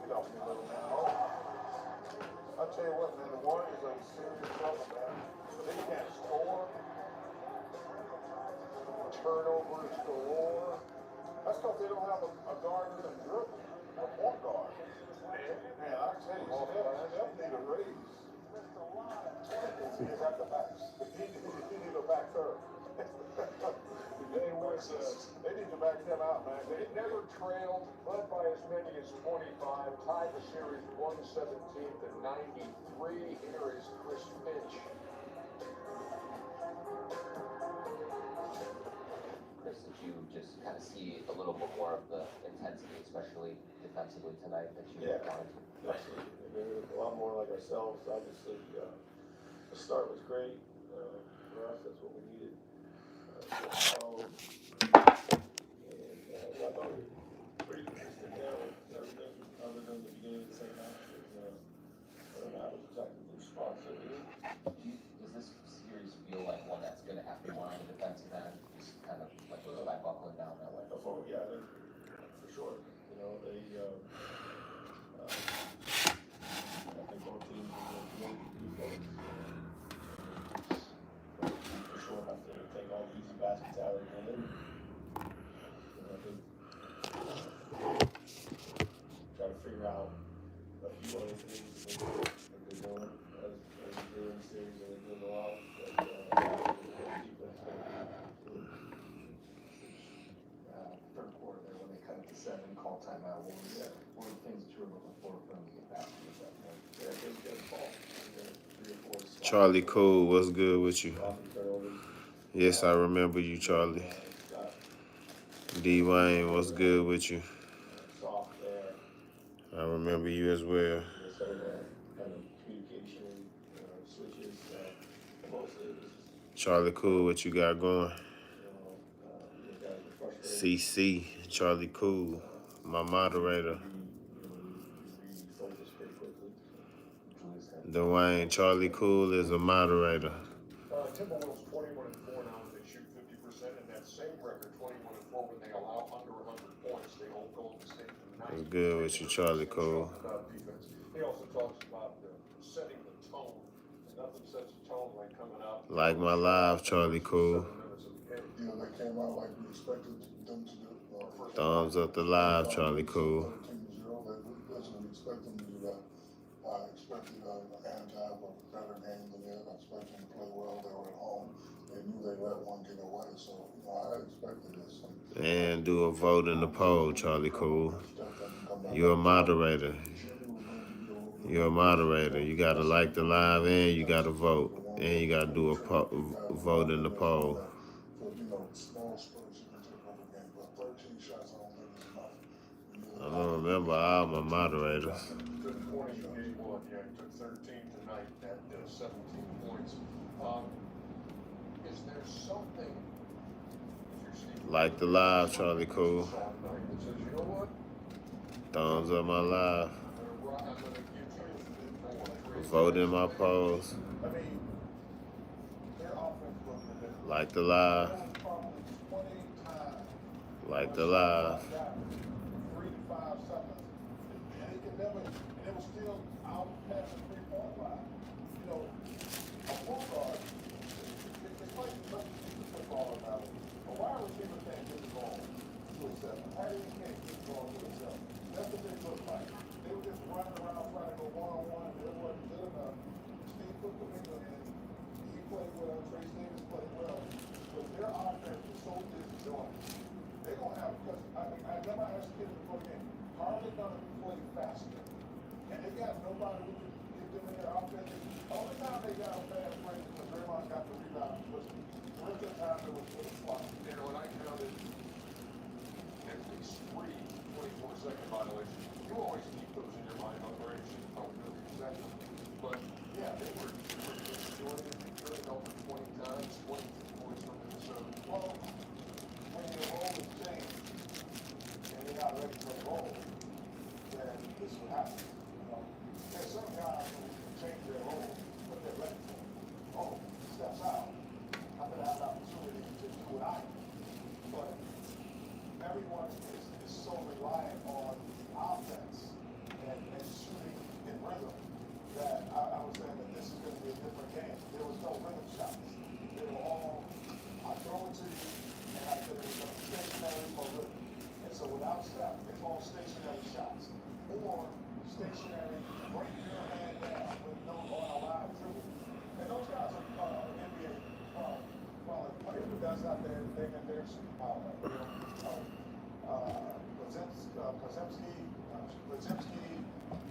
Get off me, little man. Oh, I tell you what, man, the Warriors are in serious trouble, man. They can't score. Turnovers galore. That's because they don't have a guard who can dribble. A point guard. Man, I tell you, Steph need a raise. He's at the back. He need a back third. They need to back him out, man. They never trailed, led by as many as 25, tied the series 117-93. Here is Chris Finch. Chris, did you just kind of see a little bit more of the intensity, especially defensively tonight, that you wanted to? Definitely. They're a lot more like ourselves. Obviously, the start was great. For us, that's what we needed. And I thought we were pretty consistent there with everything other than the beginning of the second half. I was exactly the response that we needed. Does this series feel like one that's going to have to more on the defensive end, just kind of like by buckling down that way? Yeah, for sure. You know, they. I think both teams are going to be focused. For sure, have to take all the easy baskets out of the game. I think try to figure out a few other things that they're doing as they're doing the series and they're doing a lot. Third quarter there when they cut it to 7, call timeout. What were the things that you were looking for from the basket at that point? Yeah, I think that's ball. 3 or 4 spots. Charlie Cool, what's good with you? Yes, I remember you, Charlie. D Wayne, what's good with you? Soft there. I remember you as well. So kind of communication switches. Mostly it was just, Charlie Cool, what you got going? you guys were frustrated. CC, Charlie Cool, my moderator. Refocus pretty quickly. Dwayne, Charlie Cool is a moderator. Timberwolves 21-4 now when they shoot 50%, and that same record 21-4 when they allow under 100 points. They hold Golden State to 90. What's good with you, Charlie Cool? About defense. He also talks about setting the tone. Nothing sets a tone like coming out. Like my live, Charlie Cool. You know, they came out like we expected them to do. Thumbs up the live, Charlie Cool. 17-0. That's what we expect them to do that. I expected Ant to have a better game than that. I expected them to play well. They were at home. They knew they let one get away. So, you know, I expected this. And do a vote in the poll, Charlie Cool. You're a moderator. You're a moderator. You gotta like the live and you gotta vote. And you gotta do a vote in the poll. You know, small spurts you can take over a game, but 13 shots I don't think is enough. I don't remember all my moderators. Good point in game one. Yeah, he took 13 tonight at 17 points. Is there something, if you're Steve, Like the live, Charlie Cool. that says, you know what? Thumbs up my live. I'm gonna give you Vote in my polls. I mean, their offense was ridiculous. Like the live. Probably 20 times. Like the live. 3 to 5 seconds. And it could never, and it was still out past the 3-point line. You know, a point guard, it's like football about it. A wide receiver can't get the ball to himself. A tight end can't get the ball to himself. That's what they look like. They were just running around trying to go one-on-one. It wasn't good enough. Steve put the finger in. He played well. Trace Davis played well. But their offense is so disjointed. They're going to have, because I never asked kids before the game, how are they going to play faster? And they got nobody who can get them in their offense. The only time they got a fast break is when Draymond got the rebound. It was the rest of the time there was little spot. You know, and I counted at least 3 24-second violations. You always keep those in your mind, Hunter. You should probably really accept them. But yeah, they were disjointed. They turned over 20 times, 22 points from Minnesota. Well, when your role is changed and you're not ready for the role, then this will happen. You know, there's some guys who change their role, but they're ready for it. Oh, he steps out. I'm going to have an opportunity to do what I do. But everyone is so reliant on offense.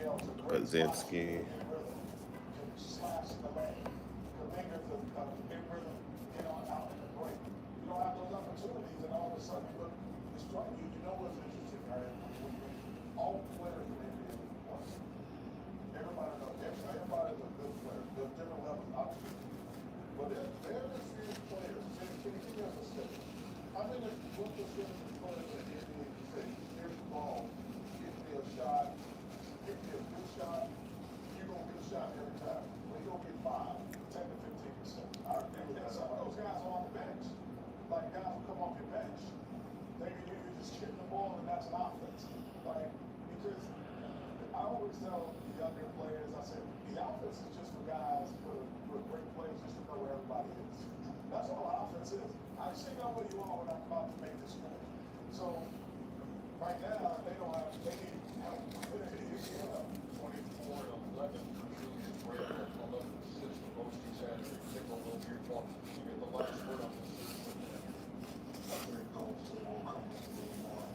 Gabriel's a great spot. Kaczynski. Can slash in the lane. Kaminga in rhythm, get on out in the break. You don't have those opportunities, and all of a sudden you look, it's striking you. You know what's interesting, right? All players in the NBA play. Everybody's a good player. There's different levels, obviously. But there's very few players. Can you give me a specific? How many good percentage of players in the NBA can say, here's the ball, give me a shot, give me a good shot, you're going to get a shot every time. Well, you're going to get 5, 10 to 15%. And some of those guys are on the bench. Like guys who come off your bench. You're just hitting the ball and that's an offense. Like, because I always tell younger players, I said, the offense is just for guys, for great players, just to know where everybody is. That's all offense is. I just know where you are when I'm about to make this move. So, right now, they don't have, they need help. 24 and 11 is right there. 11 assists for most he's had. Take a little here, Paul. You get the last word on this. I think Golden State will come with a little more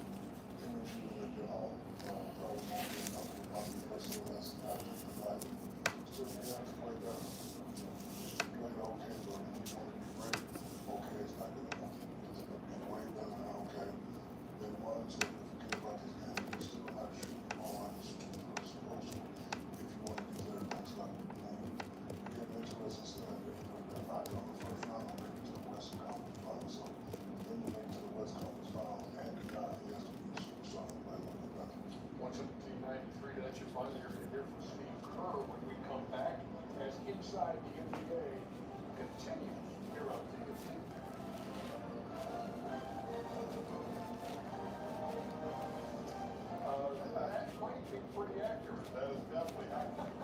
energy with their own. Probably not being up with probably the rest of us after the night. So you have to play better. Play okay, but when you want to be great, okay is not good enough. It's going to be way better than okay. They want to forget about this game. You're still not shooting the ball like you're supposed to. If you want to be to the next level, you get into it instead. They're not going to the first round, they're going to the Western Conference Final. So then you make it to the West Conference Final, and the guy has to be super strong and play a little bit better. 117.93, that's your final. You're going to hear from Steve Kerr when we come back as Inside the NBA continues here on JrFifteen. That might be pretty accurate. That is definitely accurate.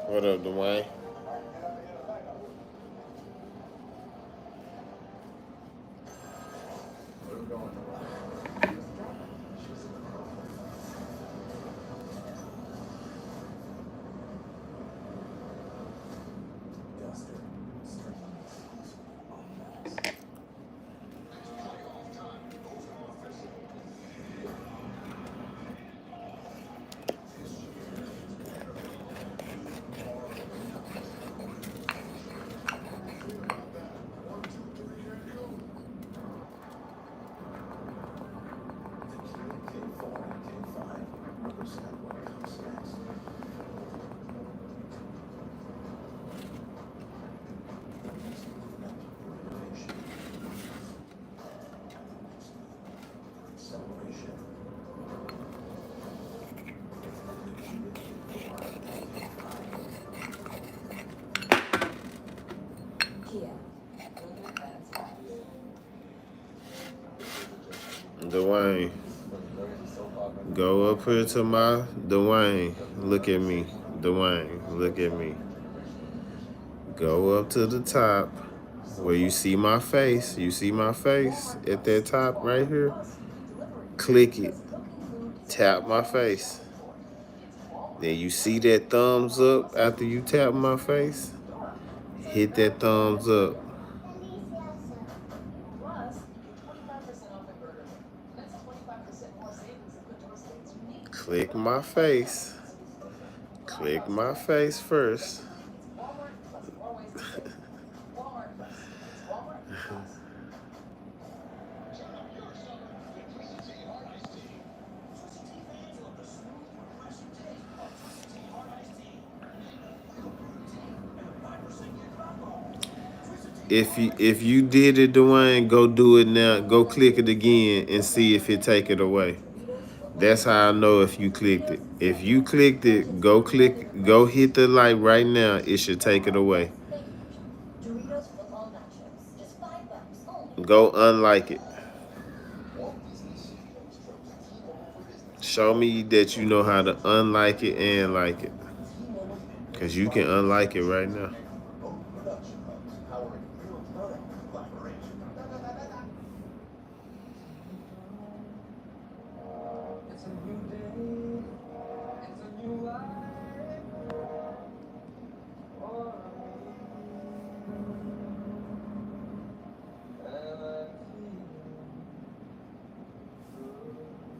What up, Dwayne? Dwayne, go up here to my Dwayne. Look at me, Dwayne. Look at me. Go up to the top where you see my face. You see my face at that top right here. Click it. Tap my face. Then you see that thumbs up after you tap my face. Hit that thumbs up. Click my face. Click my face first. If you did it, Dwayne, go do it now. Go click it again and see if it take it away. That's how I know if you clicked it. If you clicked it, go hit the light right now. It should take it away. Go unlike it. Show me that you know how to unlike it and like it. Because you can unlike it right now. It's a new day. It's a new life. And I feel good.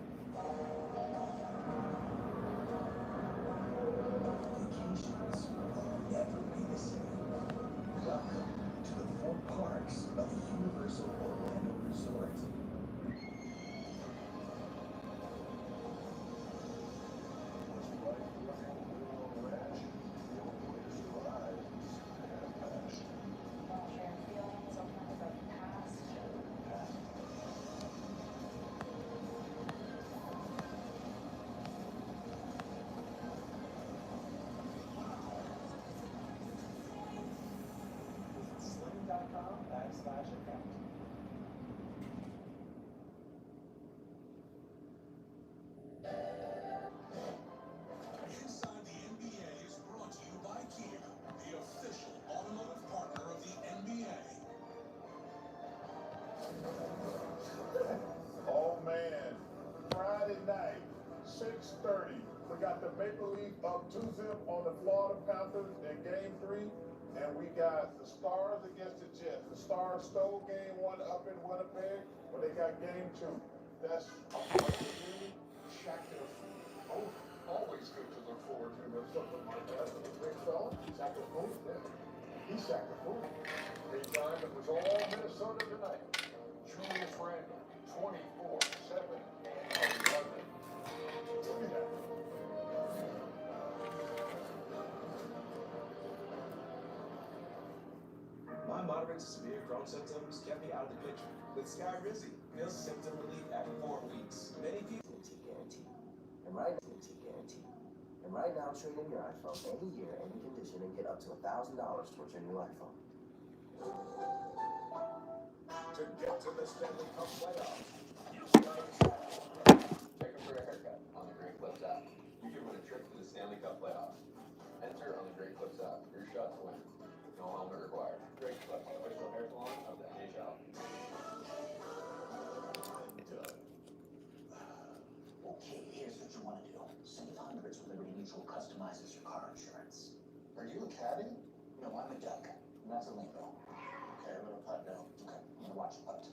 night, 6:30. We got the Maple Leaf up 2-zip on the Florida Panthers in Game 3. And we got the Stars against the Jets. The Stars stole Game 1 up in Winnipeg, but they got Game 2. That's Shaq always good to look forward to. There's something like that. The big fella, Shaq the Fool. He Shaq the Fool. Meantime, it was all Minnesota tonight. Julius Randle, 24, 7, and 11. Look at that. My moderate to severe Crohn's symptoms kept me out of the picture. With Sky Rizzy, feel symptom relief at 4 weeks. Many people guarantee. And right now, guarantee. And right now, trade in your iPhone any year, any condition, and get up to $1,000 towards your new iPhone. To get to the Stanley Cup playoffs, Check in for a haircut on the Great Clips app. You can win a trip to the Stanley Cup playoffs. Enter on the Great Clips app. Your shot to win. No helmet required. Great Clips, official hair salon of the NHL. Okay, here's what you want to do. Save hundreds with Liberty Mutual customizes your car insurance. Are you a caddy? No, I'm a duck. And that's a lingo. Okay, let me putt down. Okay, I'm gonna watch putt.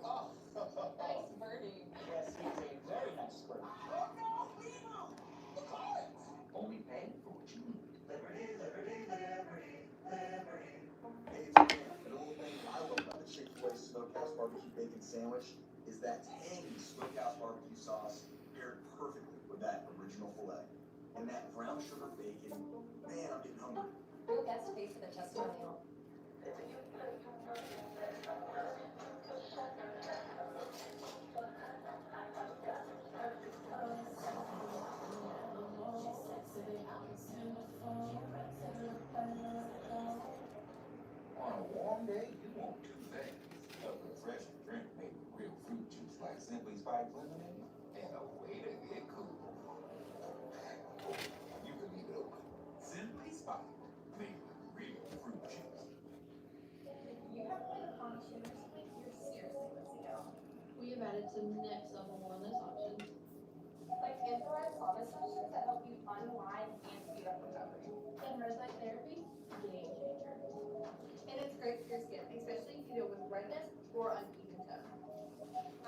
oh, Nice birdie. Yes, he's a very nice bird. oh no, leave him! The cards! Only pay for what you need. Liberty, liberty, liberty, liberty. Hey, it's Grant. The only thing I love about the Chick-fil-A Smokehouse Barbecue Bacon Sandwich is that tangy smokehouse barbecue sauce paired perfectly with that original filet. And that brown sugar bacon, man, I'm getting hungry. Real guest pays for the testimonial. On a warm day, you want 2 things. A refreshing drink made with real fruit juice like Simply Spiked lemonade, and a way to get cool. You can leave it open. Simply Spiked, made with real fruit juice. You have played the Pond Shimmers, you're seriously missing out. We have added some next level wellness options. Like infrared sauna sessions that help you unwind and speed up recovery. And red light therapy, game changer. And it's great for your skin, especially if you deal with redness or uneven tone.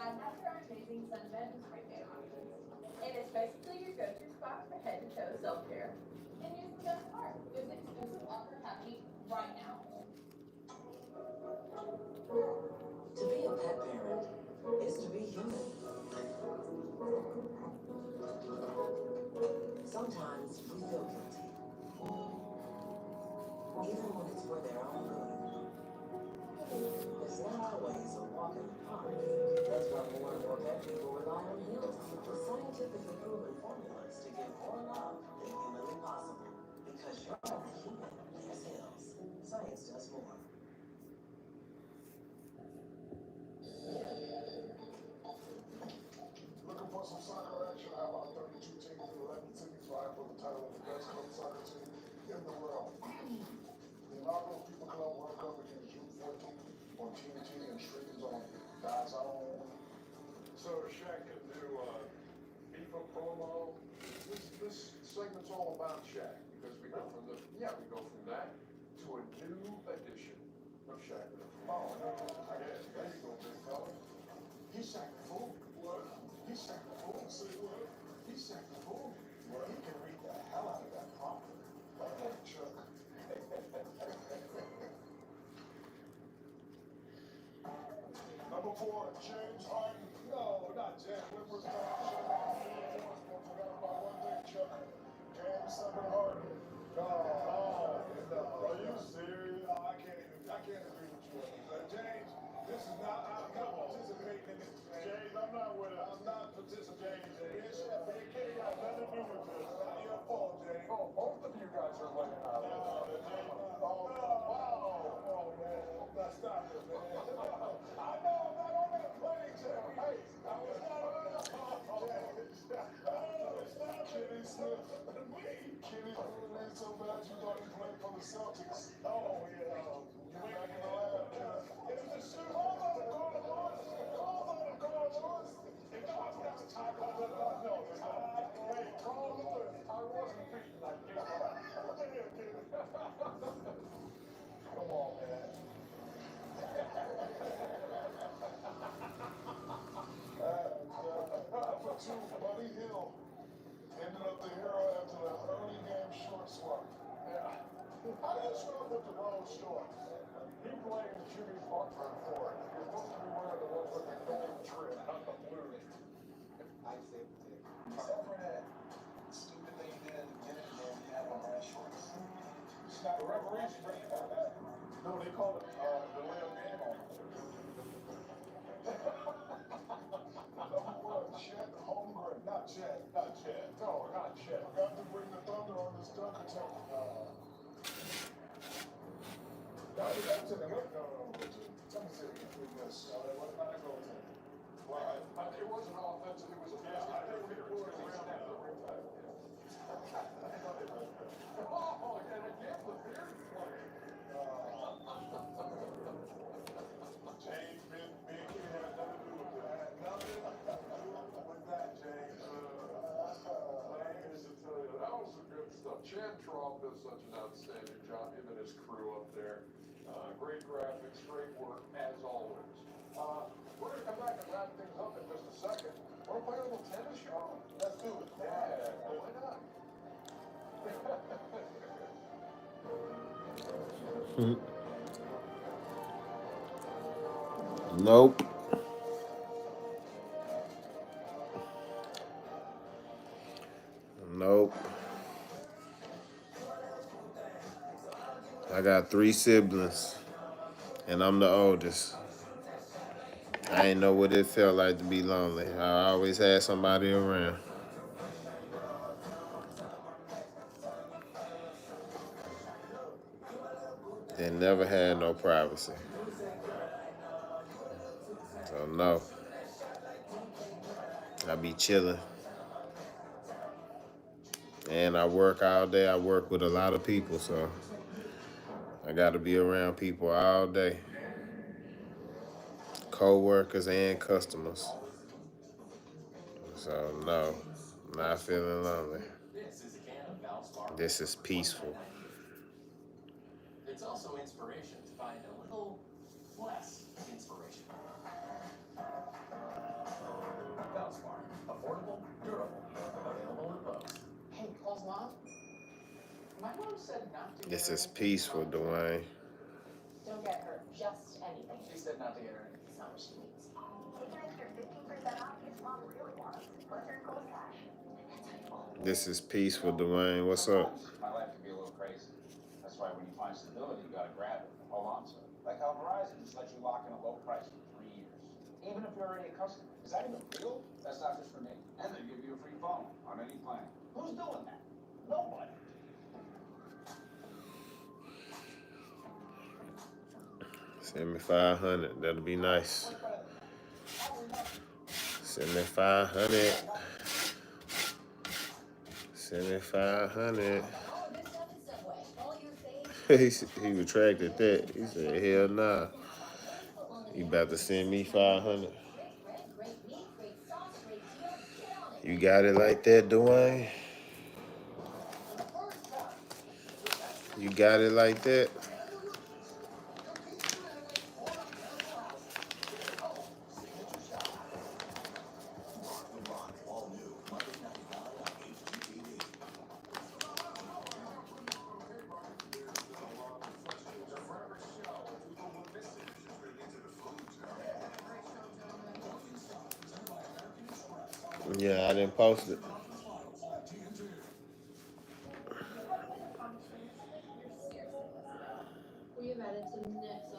And have your amazing sunbed and spray tan options. And it's basically your go-to spot for head to toe self-care. And here's the best part, there's an exclusive offer happening right now. To be a pet parent is to be human. Sometimes we feel guilty, even when it's for their own good. There's not always a walk in the park. That's why more and more pet people rely on Hills for scientifically proven formulas to give more love than humanly possible. Because you're only human, there's Hills. Science does more. Looking for some soccer action? How about 32 teams and 11 cities vying for the title of the best club soccer team in the world? The inaugural FIFA Club World Cup begins June 14th on TNT and streams on God's Own. So Shaq can do FIFA promo. This segment's all about Shaq because we go from that to a new edition of Shaq. Oh, yeah, there you go, big fella. He's Shaq the Fool. What? He's Shaq the Fool. Say what? He's Shaq the Fool. Well, he can read the hell out of that prompter. Like Chuck. Number 4, James Harden. No, not James. What was that? Forgot about one thing, Chuck. Game 7 Harden. No. Are you serious? No, I can't agree with you. James, this is not. I'm not participating in this. James, I'm not with it. I'm not participating in this. It ain't got nothing to do with this. It's not your fault, James. Oh, both of you guys are laying out. No, James. Oh, man. Now stop it, man. I know I'm not on that plane, James. Hey, I was not on that plane. Stop Kenny Smith. Kenny ain't so bad you thought he played for the Celtics. Oh, yeah. You ain't making the lab, It was a shoot. Call on him, How do you show up with the wrong shorts? He blames Jimmy Butler for it. You're supposed to be wearing the ones with the gold trim, not the blue trim. I say, except for that stupid thing you did at the beginning, man, you had on red shorts. The referees bring that. No, they call it the little game on. Number one, Chet Holmgren. Not Chet. No, not Chet. Forgot to bring the thunder on this dunker tank. No, he got to the hook. No, let me see between this. It was not a goaltender. Well, It wasn't offensive, it was a I think we basket. pulled it around that. Oh, and again, the beard player. James been big. He had nothing to do with that. Nothing to do with that, James. I used to tell you, that was some good stuff. Chad Trout does such an outstanding job, him and his crew up there. Great graphics, great work, as always. We're going to come back and wrap things up in just a second. Want to play a little tennis, Sean? Let's do it. Yeah, why not? Nope. Nope. I got 3 siblings, and I'm the oldest. I ain't know what it felt like to be lonely. I always had somebody around. And never had no privacy. So no. I be chilling. And I work all day. I work with a lot of people, so I got to be around people all day. Co-workers and customers. So no, not feeling lonely. This is a can of Valve Sparkle. This is peaceful. It's also inspiration to find a little less inspiration. Valve Spark. Affordable, durable, available at Lowe's. Hey, Paul's mom? My mom said not to get This her is anything. peaceful, Dwayne. Don't get her just anything. She said not to get her anything. It's not what she needs. Hey guys, for 15% off, his mom really wants. Plus her cold cash. This is peaceful, Dwayne. What's up? My life can be a little crazy. That's why when you find stability, you gotta grab it, hold on to it. Like how Verizon just lets you lock in a low price for 3 years. Even if you're already a customer. Is that even real? That's not just for me. And they give you a free phone on any plan. Who's doing that? Nobody. Send me 500. That'll be nice. Send me 500. Send me 500. He retracted that. He said, hell nah. He about to send me 500. You got it like that, Dwayne? You got it like that? Yeah, I didn't post it. We've added to the next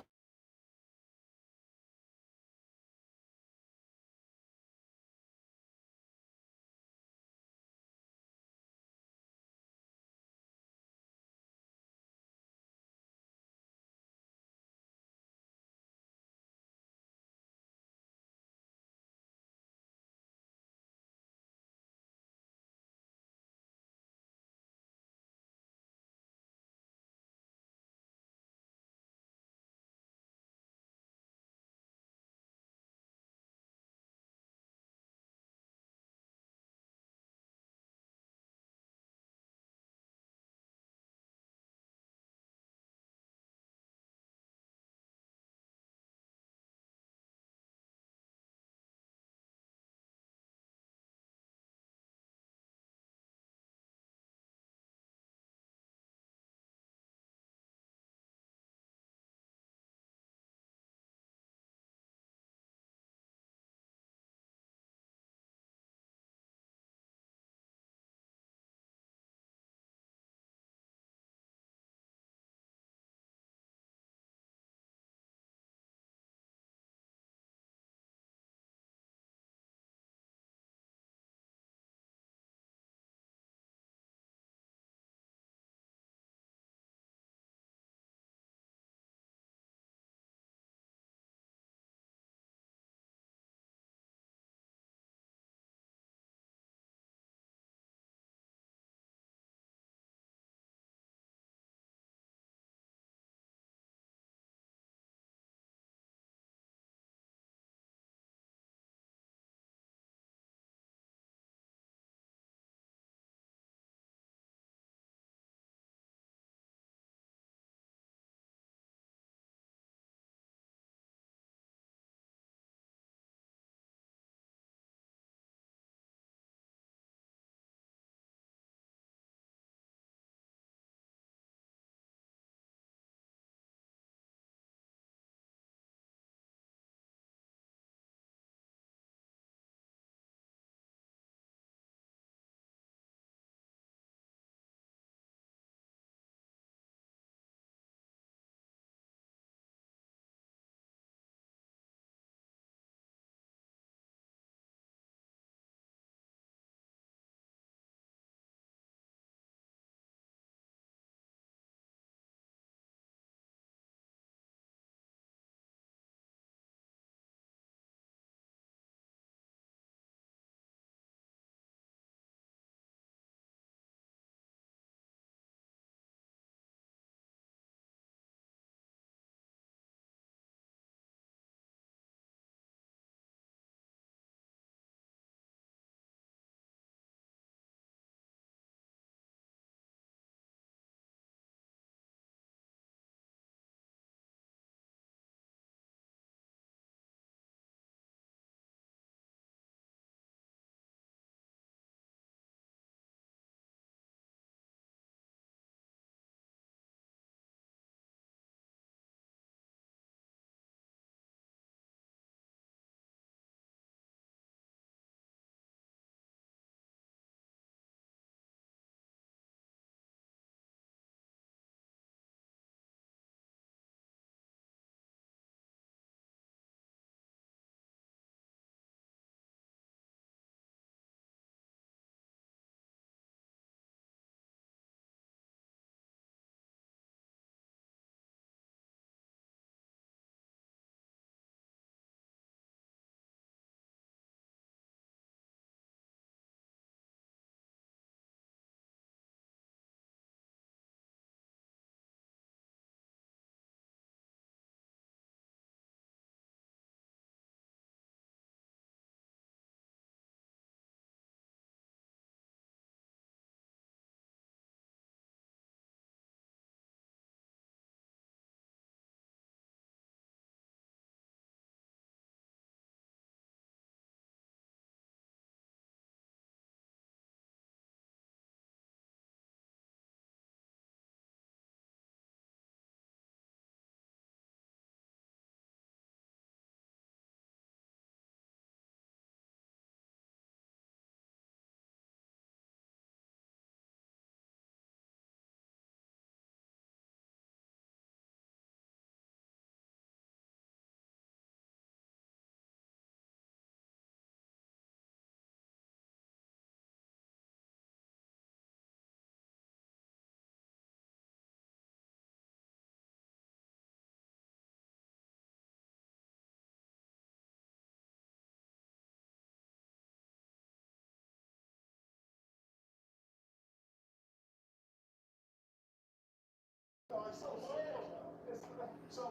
So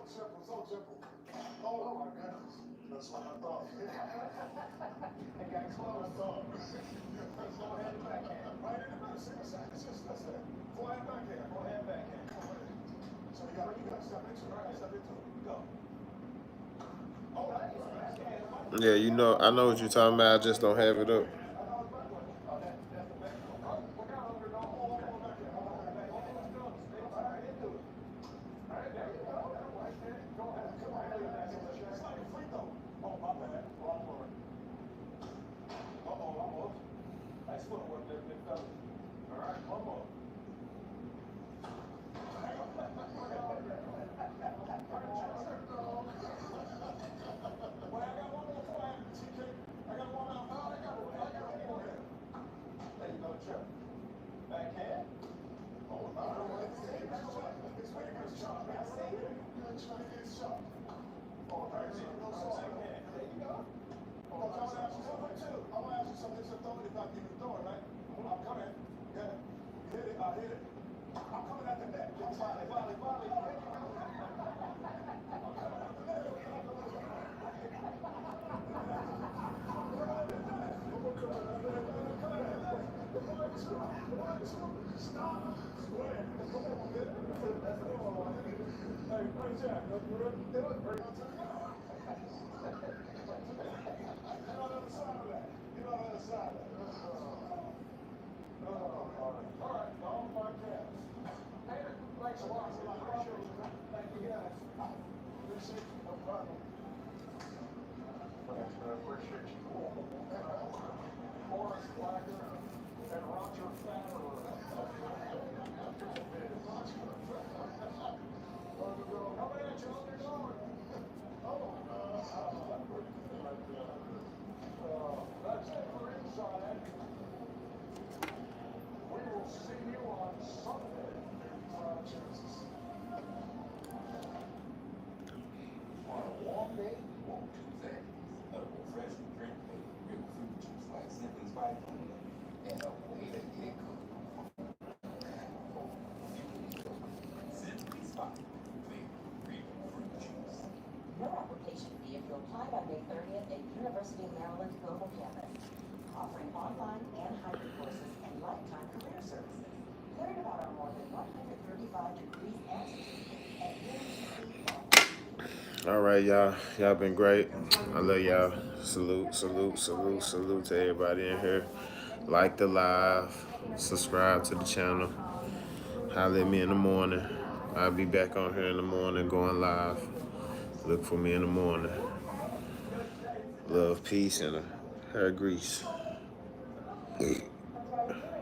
simple, so simple. Oh my goodness. That's what I thought. It got close. Slow hand backhand. Right in the middle. See, that's it. Forehand backhand. Forehand backhand. So you gotta step into it. Right, step into it. Go. Oh, that's Yeah, you know, I know what you're talking about. I just don't have it up. Nice footwork there, big fella. All right, one more. Well, I got one more forehand, TK. I got one out. I got one more here. There you go, trip. Backhand. Oh, no. It's very sharp. I see it. You're trying to get sharp. Oh, very sharp. No soft. Backhand. There you go. Oh, I want to ask you something too. I want to ask you something. It's a throw if I give you throw it, right? I'm coming. Get it. Hit it. I hit it. I'm coming at the net. Volley. Stop. Square. Come on, get it. Hey, where's Jack? Do it. Bring it to the ground. Get on the other side of that. Get on the other side of that. All right. On my calves. Hey, thanks a lot. Thank you guys. Appreciate you. No problem. Appreciate you. Forrest Blacker and Roger Federer. Coming at you, you're going. That's it for Inside. We will see you on Sunday in Texas. On a warm day, you want two things. A refreshing drink with real fruit juice like Simply's Vitamin and a way to get cooked. Simply's Vitamin with real fruit juice. No application fee if you apply by May 30th at University of Maryland Global Campus, offering online and hybrid courses and lifetime career services. Learn about our more than 135 degrees and certificates at JrFifteen. All right, y'all. Y'all been great. I love y'all. Salute to everybody in here. Like the live. Subscribe to the channel. Holler at me in the morning. I'll be back on here in the morning going live. Look for me in the morning. Love, peace, and hair grease.